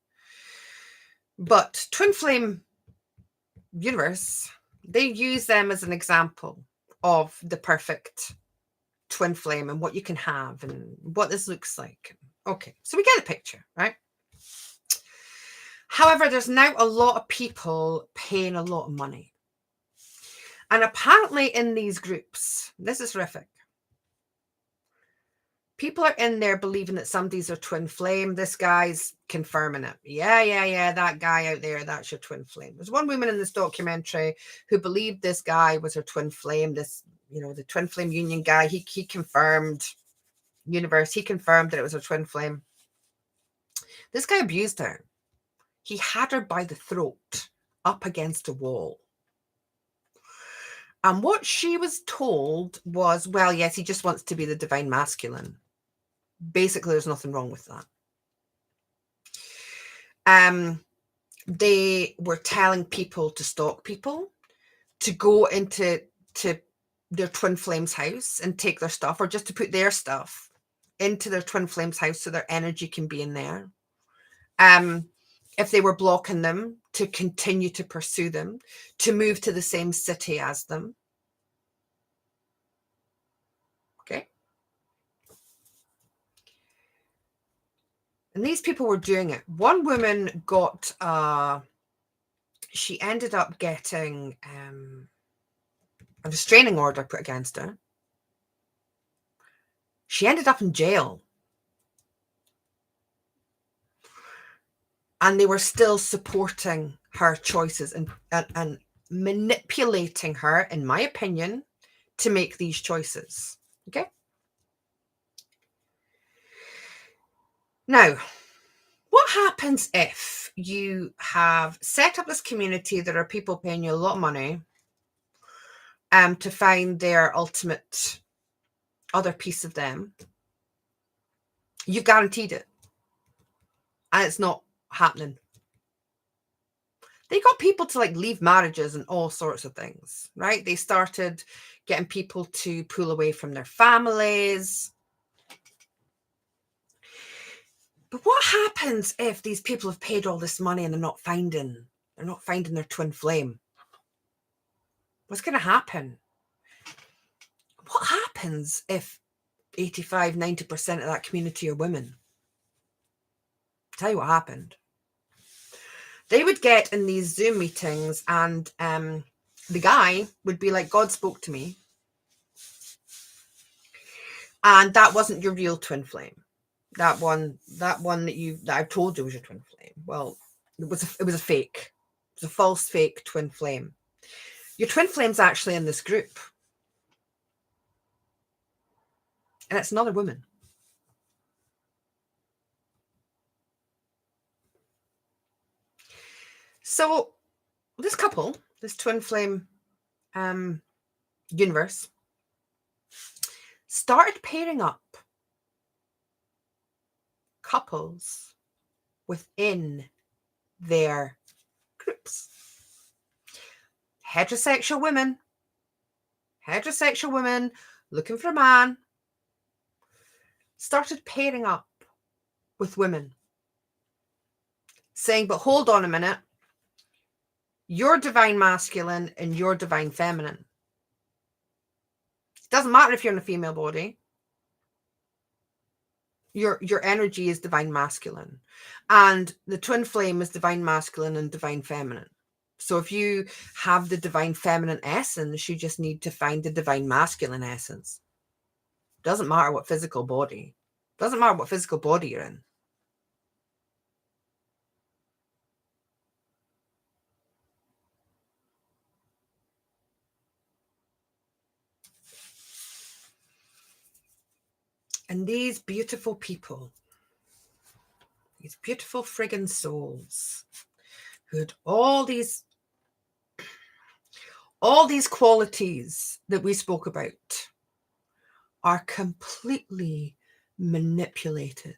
But Twinflame Universe, they use them as an example of the perfect twin flame and what you can have and what this looks like. Okay, so we get a picture, right? However, there's now a lot of people paying a lot of money. And apparently in these groups, this is horrific. People are in there believing that somebody's their twin flame. This guy's confirming it. Yeah, that guy out there, that's your twin flame. There's one woman in this documentary who believed this guy was her twin flame. This, you know, the Twinflame Union guy, he confirmed, universe, he confirmed that it was her twin flame. This guy abused her. He had her by the throat up against a wall. And what she was told was, well, yes, he just wants to be the divine masculine. Basically, there's nothing wrong with that. They were telling people to stalk people, to go into their twin flame's house and take their stuff, or just to put their stuff into their twin flame's house so their energy can be in there. If they were blocking them, to continue to pursue them, to move to the same city as them. Okay. And these people were doing it. One woman got, she ended up getting a restraining order put against her. She ended up in jail. And they were still supporting her choices and manipulating her, in my opinion, to make these choices. Okay. Now, what happens if you have set up this community? There are people paying you a lot of money to find their ultimate other piece of them. You guaranteed it. And it's not happening. They got people to like leave marriages and all sorts of things, right? They started getting people to pull away from their families. But what happens if these people have paid all this money and they're not finding their twin flame? What's going to happen? What happens if 85-90% of that community are women? I'll tell you what happened. They would get in these Zoom meetings and the guy would be like, God spoke to me. And that wasn't your real twin flame. That one that I've told you was your twin flame. Well, it was a fake. It was a false fake twin flame. Your twin flame's actually in this group. And it's another woman. So this couple, this twin flame universe, started pairing up couples within their groups. Heterosexual women looking for a man, started pairing up with women, saying, but hold on a minute, you're divine masculine and you're divine feminine. It doesn't matter if you're in a female body. Your energy is divine masculine. And the twin flame is divine masculine and divine feminine. So if you have the divine feminine essence, you just need to find the divine masculine essence. Doesn't matter what physical body. Doesn't matter what physical body you're in. And these beautiful people, these beautiful friggin' souls, who had all these qualities that we spoke about, are completely manipulated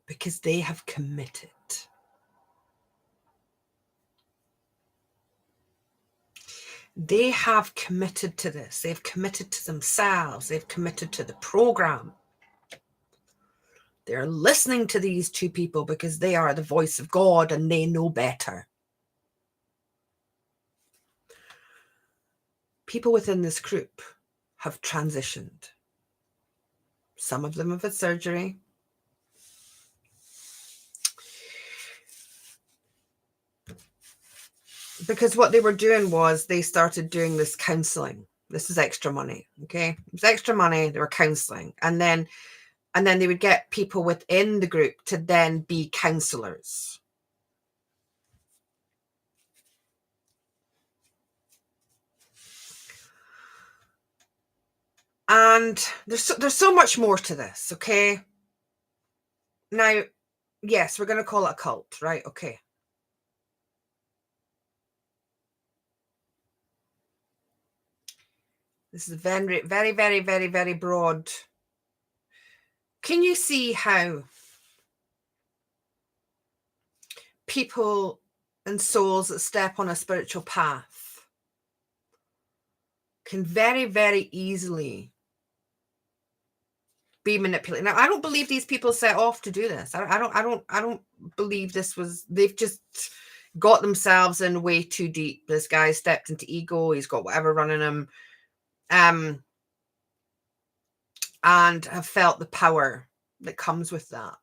because they have committed. They have committed to this. They've committed to themselves. They've committed to the program. They're listening to these two people because they are the voice of God and they know better. People within this group have transitioned. Some of them have had surgery. Because what they were doing was they started doing this counseling. This is extra money, okay? It was extra money. They were counseling. And then they would get people within the group to then be counselors. And there's so much more to this, okay? Now, yes, we're going to call it a cult, right? Okay. This is very, very, very, very, very broad. Can you see how people and souls that step on a spiritual path can very, very easily be manipulated? Now, I don't believe these people set off to do this. I don't believe this was, they've just got themselves in way too deep. This guy stepped into ego. He's got whatever running him. And have felt the power that comes with that.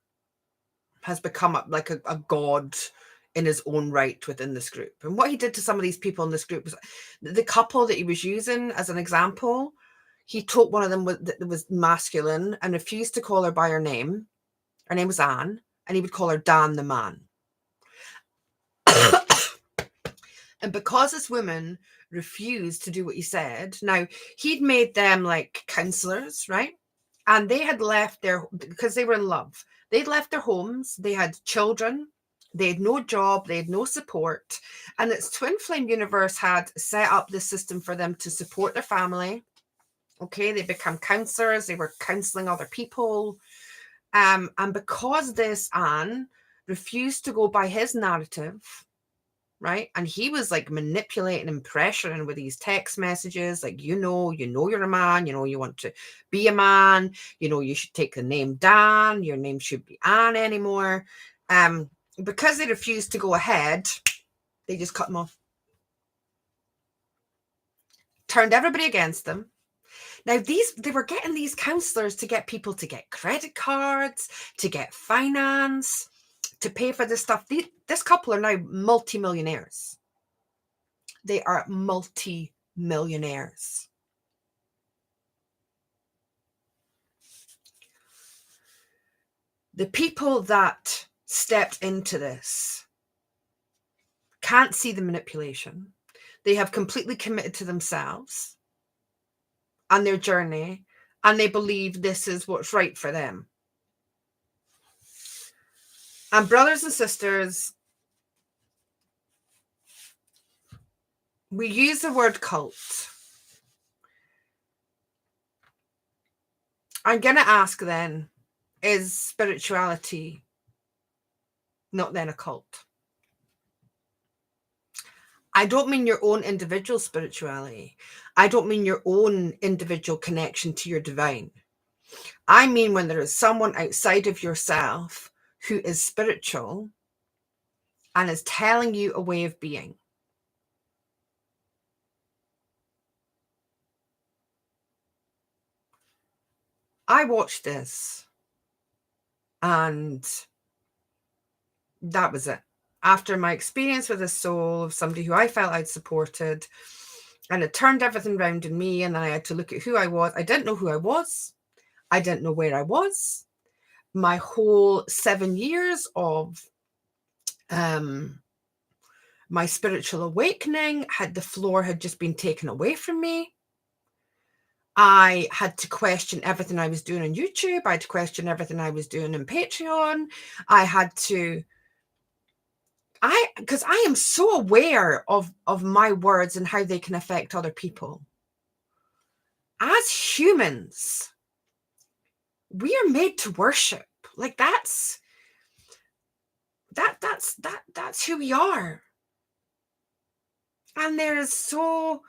Has become like a god in his own right within this group. And what he did to some of these people in this group was, the couple that he was using as an example, he told one of them that was masculine and refused to call her by her name. Her name was Anne, and he would call her Dan the man. And because this woman refused to do what he said, now he'd made them like counselors, right? And they had left because they were in love. They'd left their homes. They had children. They had no job. They had no support. And it's Twinflame Universe had set up this system for them to support their family. Okay, they become counselors. They were counseling other people. And because this Anne refused to go by his narrative, right? And he was like manipulating and pressuring with these text messages, like, you know, you're a man, you want to be a man, you should take the name Dan, your name should be Anne anymore. Because they refused to go ahead, they just cut them off. Turned everybody against them. Now, they were getting these counselors to get people to get credit cards, to get finance, to pay for this stuff. This couple are now multi-millionaires. They are multi-millionaires. The people that stepped into this can't see the manipulation. They have completely committed to themselves and their journey, and they believe this is what's right for them. And brothers and sisters, we use the word cult. I'm going to ask then, is spirituality not then a cult? I don't mean your own individual spirituality. I don't mean your own individual connection to your divine. I mean when there is someone outside of yourself who is spiritual and is telling you a way of being. I watched this and that was it. After my experience with a soul of somebody who I felt I'd supported, and it turned everything around in me, and then I had to look at who I was. I didn't know who I was. I didn't know where I was. My whole 7 years of my spiritual awakening the floor had just been taken away from me. I had to question everything I was doing on YouTube. I had to question everything I was doing on Patreon. Because I am so aware of my words and how they can affect other people. As humans, we are made to worship. Like that's who we are. And there is so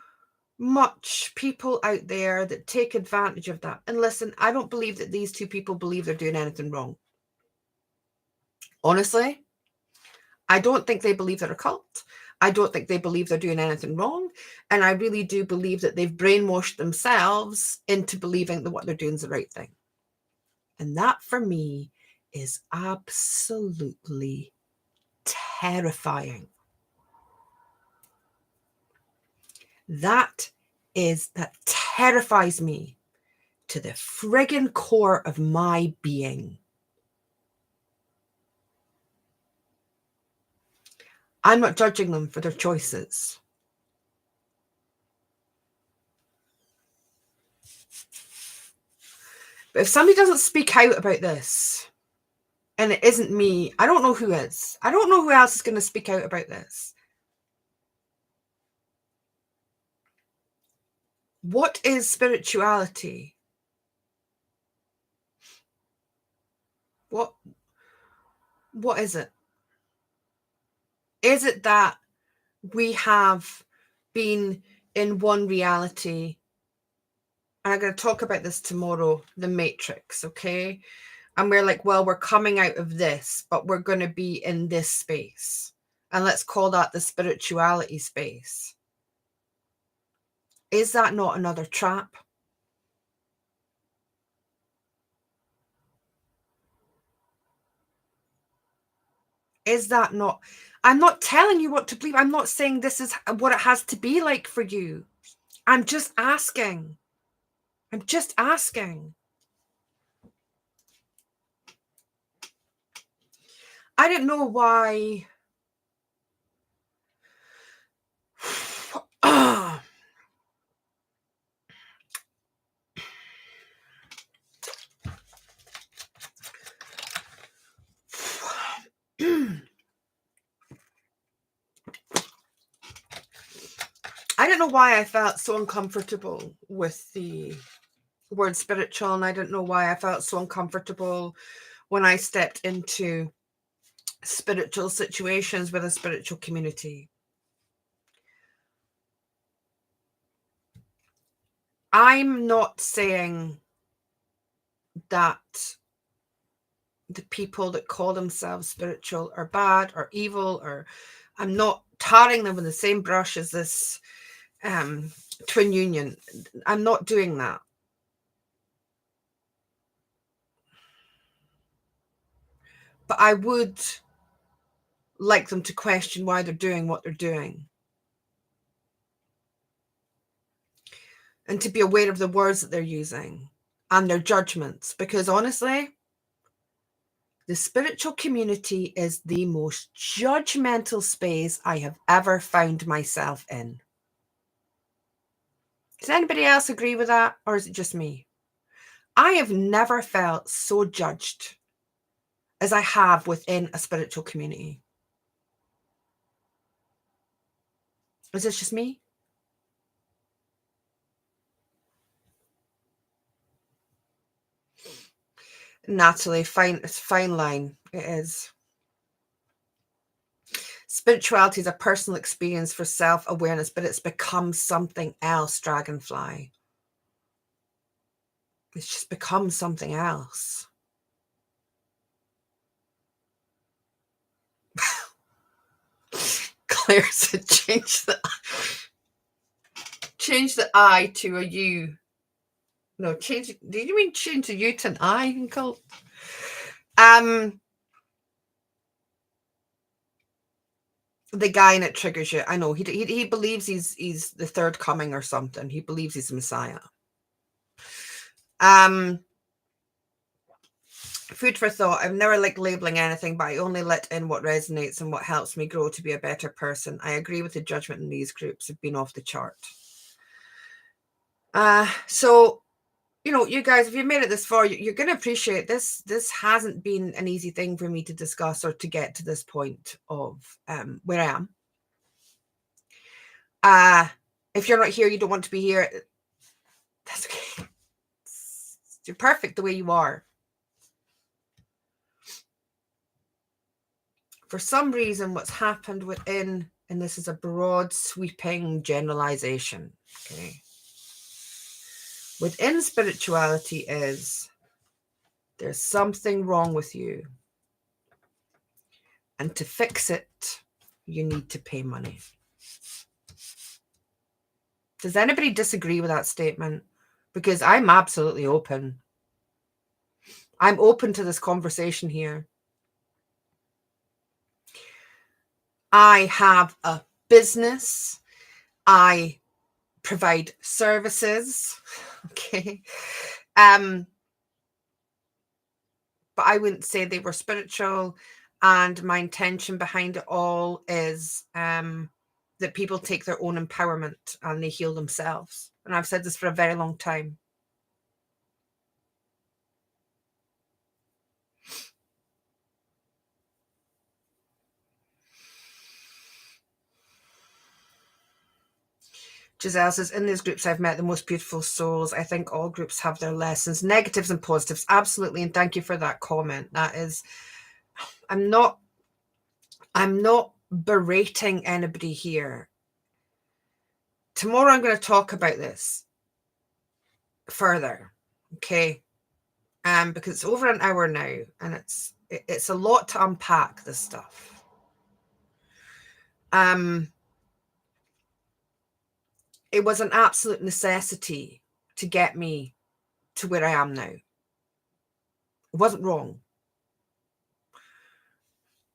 much people out there that take advantage of that. And listen, I don't believe that these two people believe they're doing anything wrong. Honestly, I don't think they believe they're a cult. I don't think they believe they're doing anything wrong. And I really do believe that they've brainwashed themselves into believing that what they're doing is the right thing. And that for me is absolutely terrifying. That terrifies me to the friggin' core of my being. I'm not judging them for their choices. But if somebody doesn't speak out about this, and it isn't me, I don't know who is. I don't know who else is going to speak out about this. What is spirituality? What is it? Is it that we have been in one reality? And I'm going to talk about this tomorrow, the Matrix, okay? And we're like, well, we're coming out of this, but we're going to be in this space. And let's call that the spirituality space. Is that not another trap? Is that not? I'm not telling you what to believe. I'm not saying this is what it has to be like for you. I'm just asking. I'm just asking. I don't know why. I don't know why I felt so uncomfortable with the word spiritual, and I don't know why I felt so uncomfortable when I stepped into spiritual situations with a spiritual community. I'm not saying that the people that call themselves spiritual are bad or evil, or I'm not tarring them with the same brush as this twin union. I'm not doing that. But I would like them to question why they're doing what they're doing. And to be aware of the words that they're using and their judgments. Because honestly, the spiritual community is the most judgmental space I have ever found myself in. Does anybody else agree with that? Or is it just me? I have never felt so judged as I have within a spiritual community. Is this just me? Natalie, it's fine line. It is. Spirituality is a personal experience for self-awareness, but it's become something else, Dragonfly. It's just become something else. Claire said change the I to a U. No, change. Do you mean change the U to an I, Uncle? The guy in it triggers you. I know he believes he's the third coming or something. He believes he's the Messiah. Food for thought. I've never liked labeling anything, but I only let in what resonates and what helps me grow to be a better person. I agree with the judgment in these groups have been off the chart. So, you know, you guys, if you made it this far, you're going to appreciate this. This hasn't been an easy thing for me to discuss or to get to this point of where I am. If you're not here, you don't want to be here. That's okay. You're perfect the way you are. For some reason, what's happened within, and this is a broad sweeping generalization, okay, within spirituality is there's something wrong with you. And to fix it, you need to pay money. Does anybody disagree with that statement? Because I'm absolutely open. I'm open to this conversation here. I have a business. I provide services. Okay. But I wouldn't say they were spiritual. And my intention behind it all is that people take their own empowerment and they heal themselves. And I've said this for a very long time. Giselle says, in these groups, I've met the most beautiful souls. I think all groups have their lessons, negatives and positives. Absolutely. And thank you for that comment. That is, I'm not berating anybody here. Tomorrow, I'm going to talk about this further. Okay. Because it's over an hour now and it's a lot to unpack, this stuff. It was an absolute necessity to get me to where I am now. It wasn't wrong.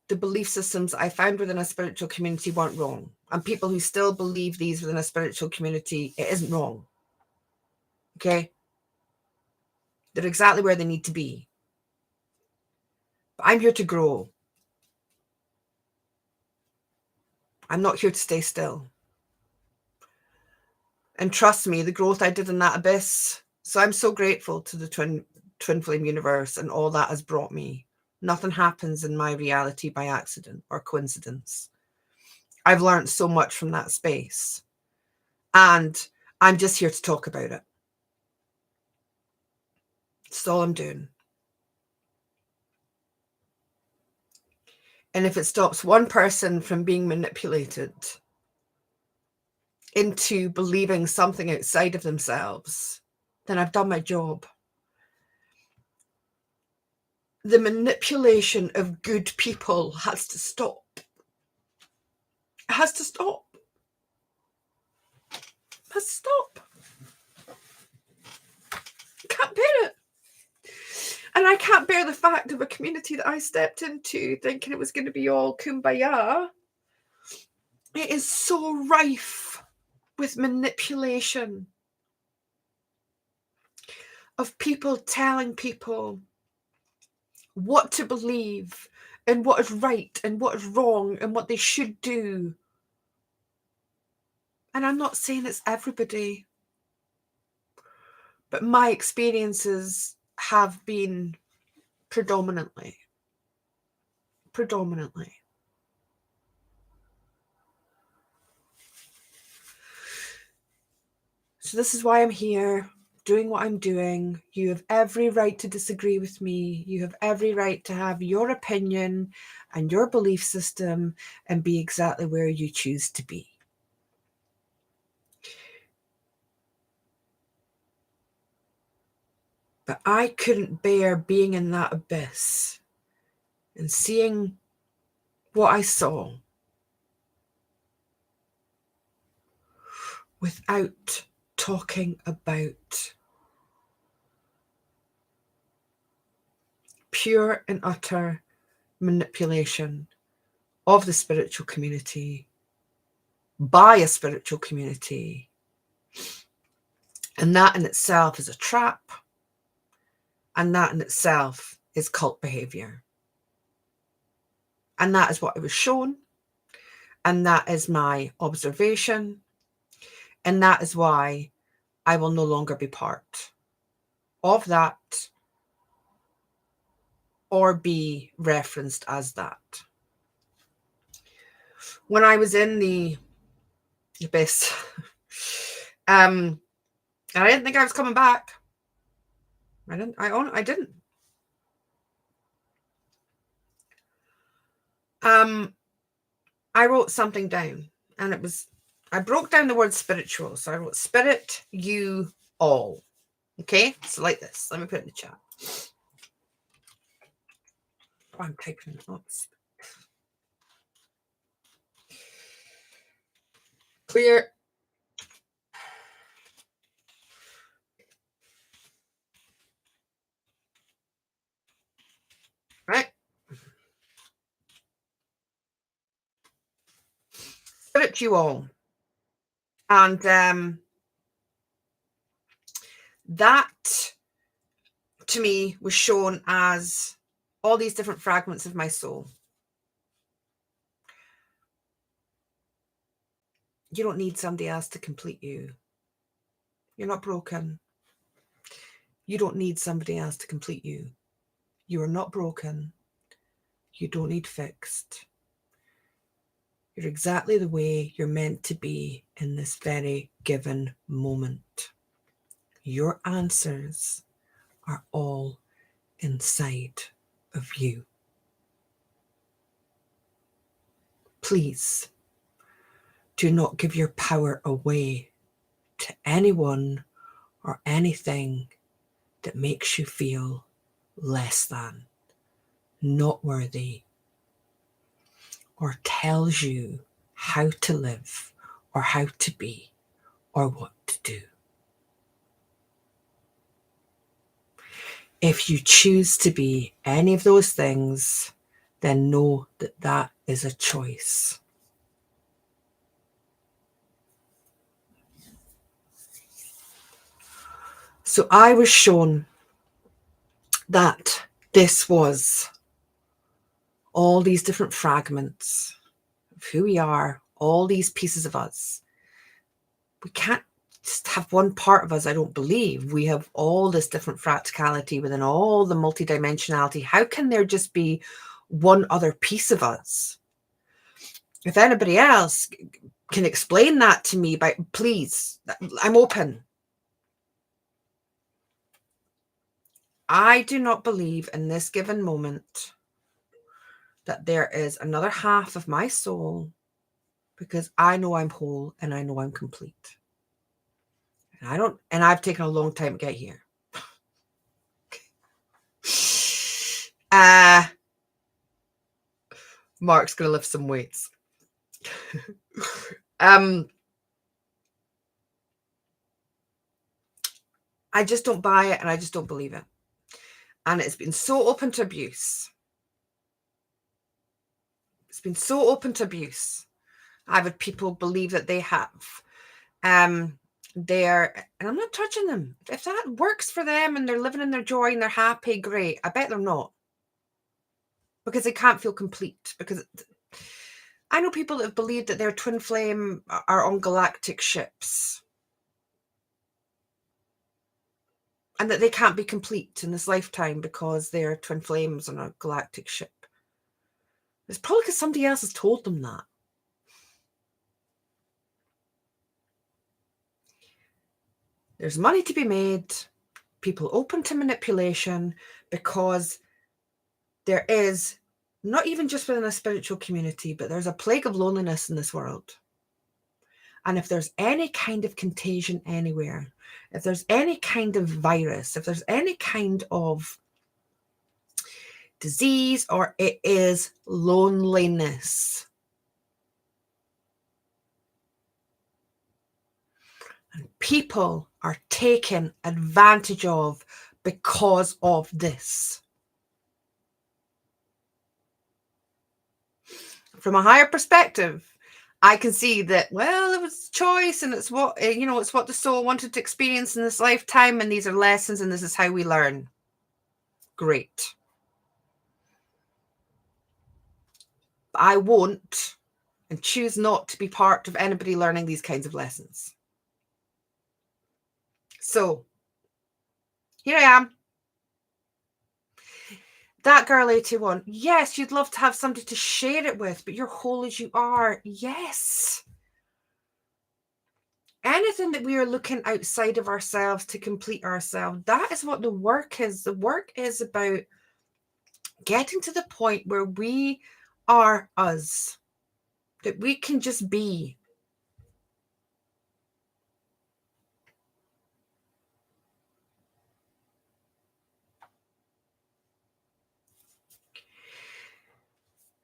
The belief systems I found within a spiritual community weren't wrong. And people who still believe these within a spiritual community, it isn't wrong. Okay? They're exactly where they need to be. But I'm here to grow. I'm not here to stay still. And trust me, the growth I did in that abyss. So I'm so grateful to the Twin Flame universe and all that has brought me. Nothing happens in my reality by accident or coincidence. I've learned so much from that space. And I'm just here to talk about it. That's all I'm doing. And if it stops one person from being manipulated into believing something outside of themselves, then I've done my job. The manipulation of good people has to stop. It has to stop. It has to stop. I can't bear it. And I can't bear the fact of a community that I stepped into thinking it was going to be all kumbaya. It is so rife with manipulation of people telling people what to believe and what is right and what is wrong and what they should do. And I'm not saying it's everybody, but my experiences have been predominantly. So this is why I'm here, doing what I'm doing. You have every right to disagree with me. You have every right to have your opinion and your belief system and be exactly where you choose to be. But I couldn't bear being in that abyss and seeing what I saw without talking about pure and utter manipulation of the spiritual community by a spiritual community. And that in itself is a trap. And that in itself is cult behavior. And that is what I was shown. And that is my observation. And that is why I will no longer be part of that or be referenced as that. When I was in the abyss, I didn't think I was coming back. I didn't. I wrote something down, and I broke down the word spiritual. So I wrote spirit, you, all. Okay, so like this. Let me put it in the chat. Oh, I'm typing it. Oops. Clear. Right. Spirit you all. And that to me was shown as all these different fragments of my soul. You don't need somebody else to complete you. You're not broken. You don't need somebody else to complete you. You are not broken. You don't need fixed. You're exactly the way you're meant to be in this very given moment. Your answers are all inside of you. Please do not give your power away to anyone or anything that makes you feel less than, not worthy, or tells you how to live or how to be or what to do. If you choose to be any of those things, then know that that is a choice. So I was shown that this was all these different fragments of who we are, all these pieces of us. We can't just have one part of us, I don't believe. We have all this different fractality within all the multidimensionality. How can there just be one other piece of us? If anybody else can explain that to me, please, I'm open. I do not believe in this given moment that there is another half of my soul, because I know I'm whole and I know I'm complete. And I've taken a long time to get here. Mark's gonna lift some weights. I just don't buy it, and I just don't believe it. And it's been so open to abuse. It's been so open to abuse. I've had people believe that they have. And I'm not judging them. If that works for them and they're living in their joy and they're happy, great. I bet they're not. Because they can't feel complete. Because I know people that have believed that their twin flame are on galactic ships. And that they can't be complete in this lifetime because they're twin flames on a galactic ship. It's probably because somebody else has told them that. There's money to be made, people open to manipulation, because there is, not even just within a spiritual community, but there's a plague of loneliness in this world. And if there's any kind of contagion anywhere, if there's any kind of virus, if there's any kind of disease, or it is loneliness. And people are taken advantage of because of this. From a higher perspective, I can see that, well, it was choice, and it's what, it's what the soul wanted to experience in this lifetime, and these are lessons, and this is how we learn. Great. But I won't and choose not to be part of anybody learning these kinds of lessons. So here I am. That girl 81, yes, you'd love to have somebody to share it with, but you're whole as you are. Yes. Anything that we are looking outside of ourselves to complete ourselves, that is what the work is. The work is about getting to the point where we are us, that we can just be.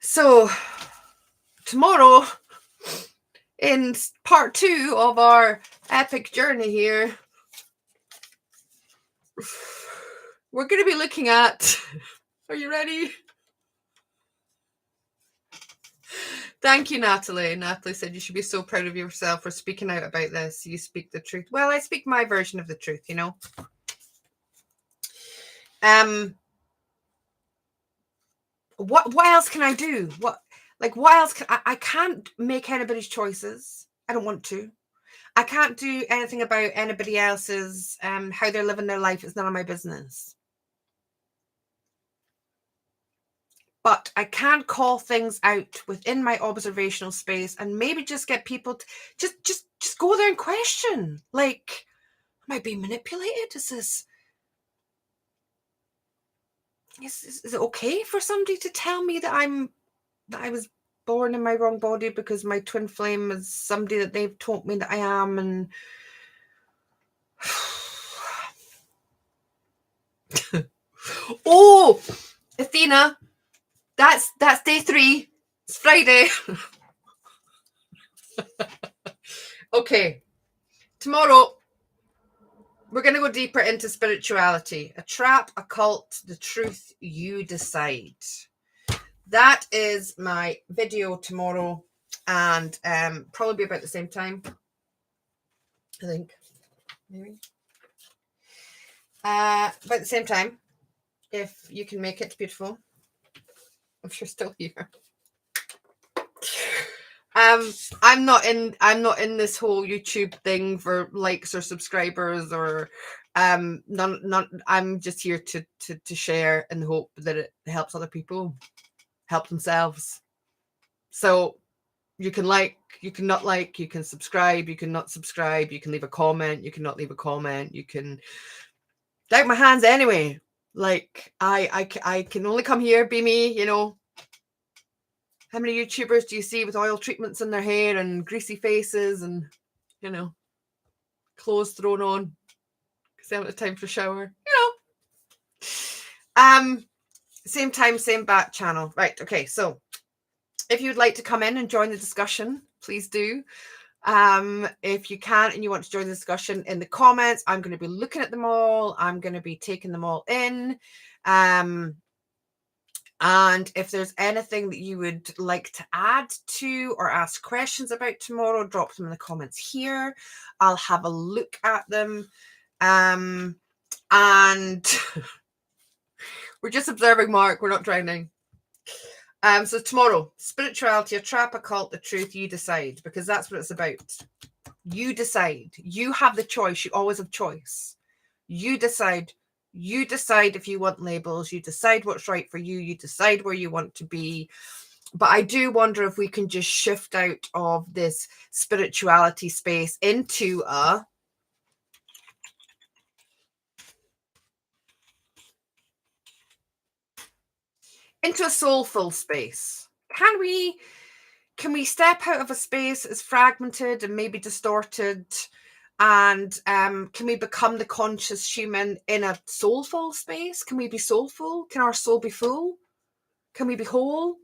So tomorrow In part 2 of our epic journey here, we're going to be looking at, are you ready? Thank you, Natalie. Natalie said you should be so proud of yourself for speaking out about this. You speak the truth. Well, I speak my version of the truth, you know. What else can I do? What else can I can't make anybody's choices. I don't want to. I can't do anything about anybody else's how they're living their life. It's none of my business. But I can call things out within my observational space and maybe just get people to just go there and question. Like, am I being manipulated? Is it okay for somebody to tell me that I was born in my wrong body because my twin flame is somebody that they've told me that I am? And oh, Athena, that's day 3. It's Friday. Okay, tomorrow we're going to go deeper into spirituality. A trap, a cult, the truth, you decide. That is my video tomorrow, and probably about the same time, I think. Maybe. About the same time, if you can make it. Beautiful. If you're still here. I'm not in this whole YouTube thing for likes or subscribers or none. I'm just here to share in the hope that it helps other people help themselves. So you can like, you can not like, you can subscribe, you can not subscribe, you can leave a comment, you can not leave a comment, you can doubt my hands anyway. Like I can only come here, be me, you know. How many YouTubers do you see with oil treatments in their hair and greasy faces and, you know, clothes thrown on because they haven't had time for a shower? You know. Same time, same bat channel. Right. Okay. So if you'd like to come in and join the discussion, please do. If you can and you want to join the discussion in the comments, I'm going to be looking at them all. I'm going to be taking them all in. And if there's anything that you would like to add to or ask questions about tomorrow, drop them in the comments here. I'll have a look at them. And we're just observing, Mark. We're not drowning. So tomorrow, spirituality, a trap, a cult, the truth, you decide, because that's what it's about. You decide. You have the choice. You always have choice. You decide. You decide if you want labels. You decide what's right for you. You decide where you want to be. But I do wonder if we can just shift out of this spirituality space into a soulful space. Can we step out of a space as fragmented and maybe distorted, and can we become the conscious human in a soulful space? Can we be soulful? Can our soul be full? Can we be whole?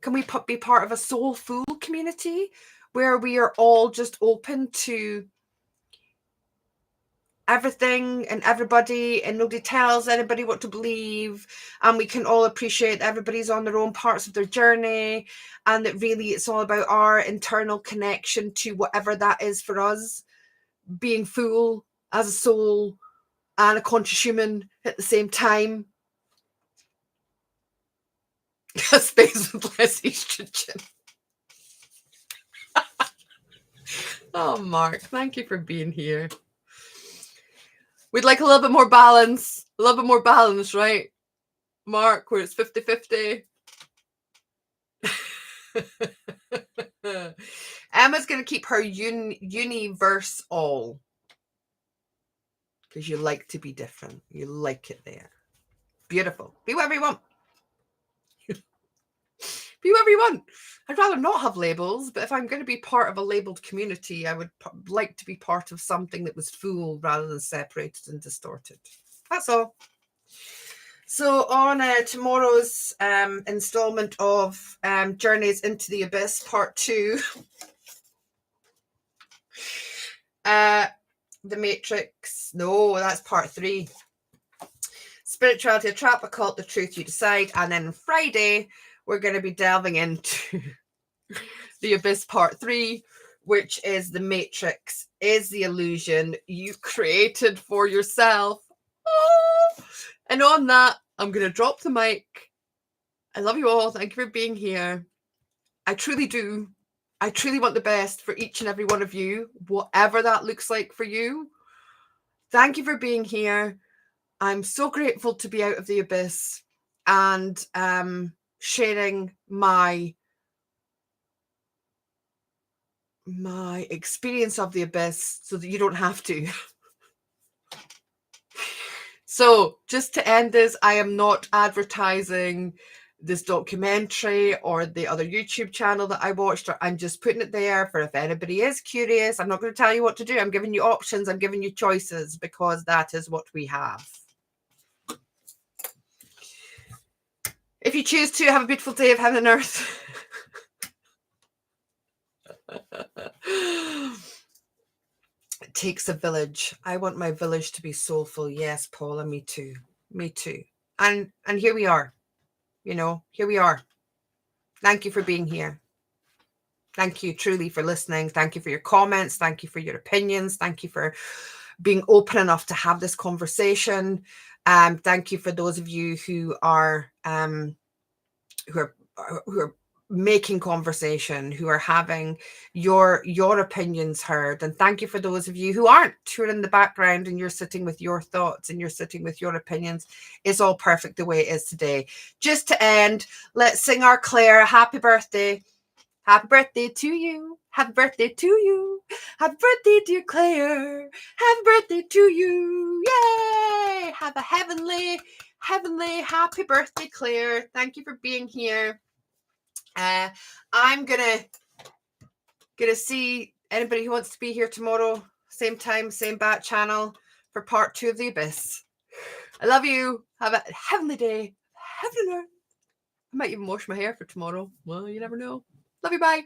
Can we be part of a soulful community where we are all just open to everything and everybody, and nobody tells anybody what to believe, and we can all appreciate everybody's on their own parts of their journey, and that really it's all about our internal connection to whatever that is for us, being full as a soul and a conscious human at the same time. A space with less estrogen. Oh, Mark, thank you for being here. We'd like a little bit more balance. A little bit more balance, right? Mark, where it's 50-50. Emma's going to keep her universe all. Because you like to be different. You like it there. Beautiful. Be whatever you want. Be whatever you want. I'd rather not have labels, but if I'm going to be part of a labeled community, I would like to be part of something that was full rather than separated and distorted. That's all. So on tomorrow's installment of Journeys into the Abyss, part 2, The Matrix. No, that's part 3. Spirituality, a trap, a cult, the truth, you decide. And then Friday, we're going to be delving into the Abyss part 3, which is the Matrix is the illusion you created for yourself. Oh! And on that, I'm going to drop the mic. I love you all. Thank you for being here. I truly do. I truly want the best for each and every one of you, whatever that looks like for you. Thank you for being here. I'm so grateful to be out of the abyss and sharing my experience of the abyss so that you don't have to. So just to end this, I am not advertising this documentary or the other YouTube channel that I watched. I'm just putting it there for if anybody is curious. I'm not going to tell you what to do. I'm giving you options. I'm giving you choices because that is what we have. If you choose to, have a beautiful day of heaven and earth. It takes a village. I want my village to be soulful. Yes, Paula, me too. Me too. And here we are. You know, here we are. Thank you for being here. Thank you truly for listening. Thank you for your comments. Thank you for your opinions. Thank you for being open enough to have this conversation. Thank you for those of you who are making conversation, who are having your opinions heard. And thank you for those of you who aren't, who are in the background and you're sitting with your thoughts and you're sitting with your opinions. It's all perfect the way it is today. Just to end, let's sing our Claire happy birthday. Happy birthday to you. Happy birthday to you. Happy birthday, dear Claire. Happy birthday to you. Yay! Have a heavenly happy birthday, Claire. Thank you for being here. I'm gonna see anybody who wants to be here tomorrow, same time, same bat channel for part 2 of the Abyss. I love you. Have a heavenly day. Heavenly. I might even wash my hair for tomorrow. Well, you never know. Love you. Bye.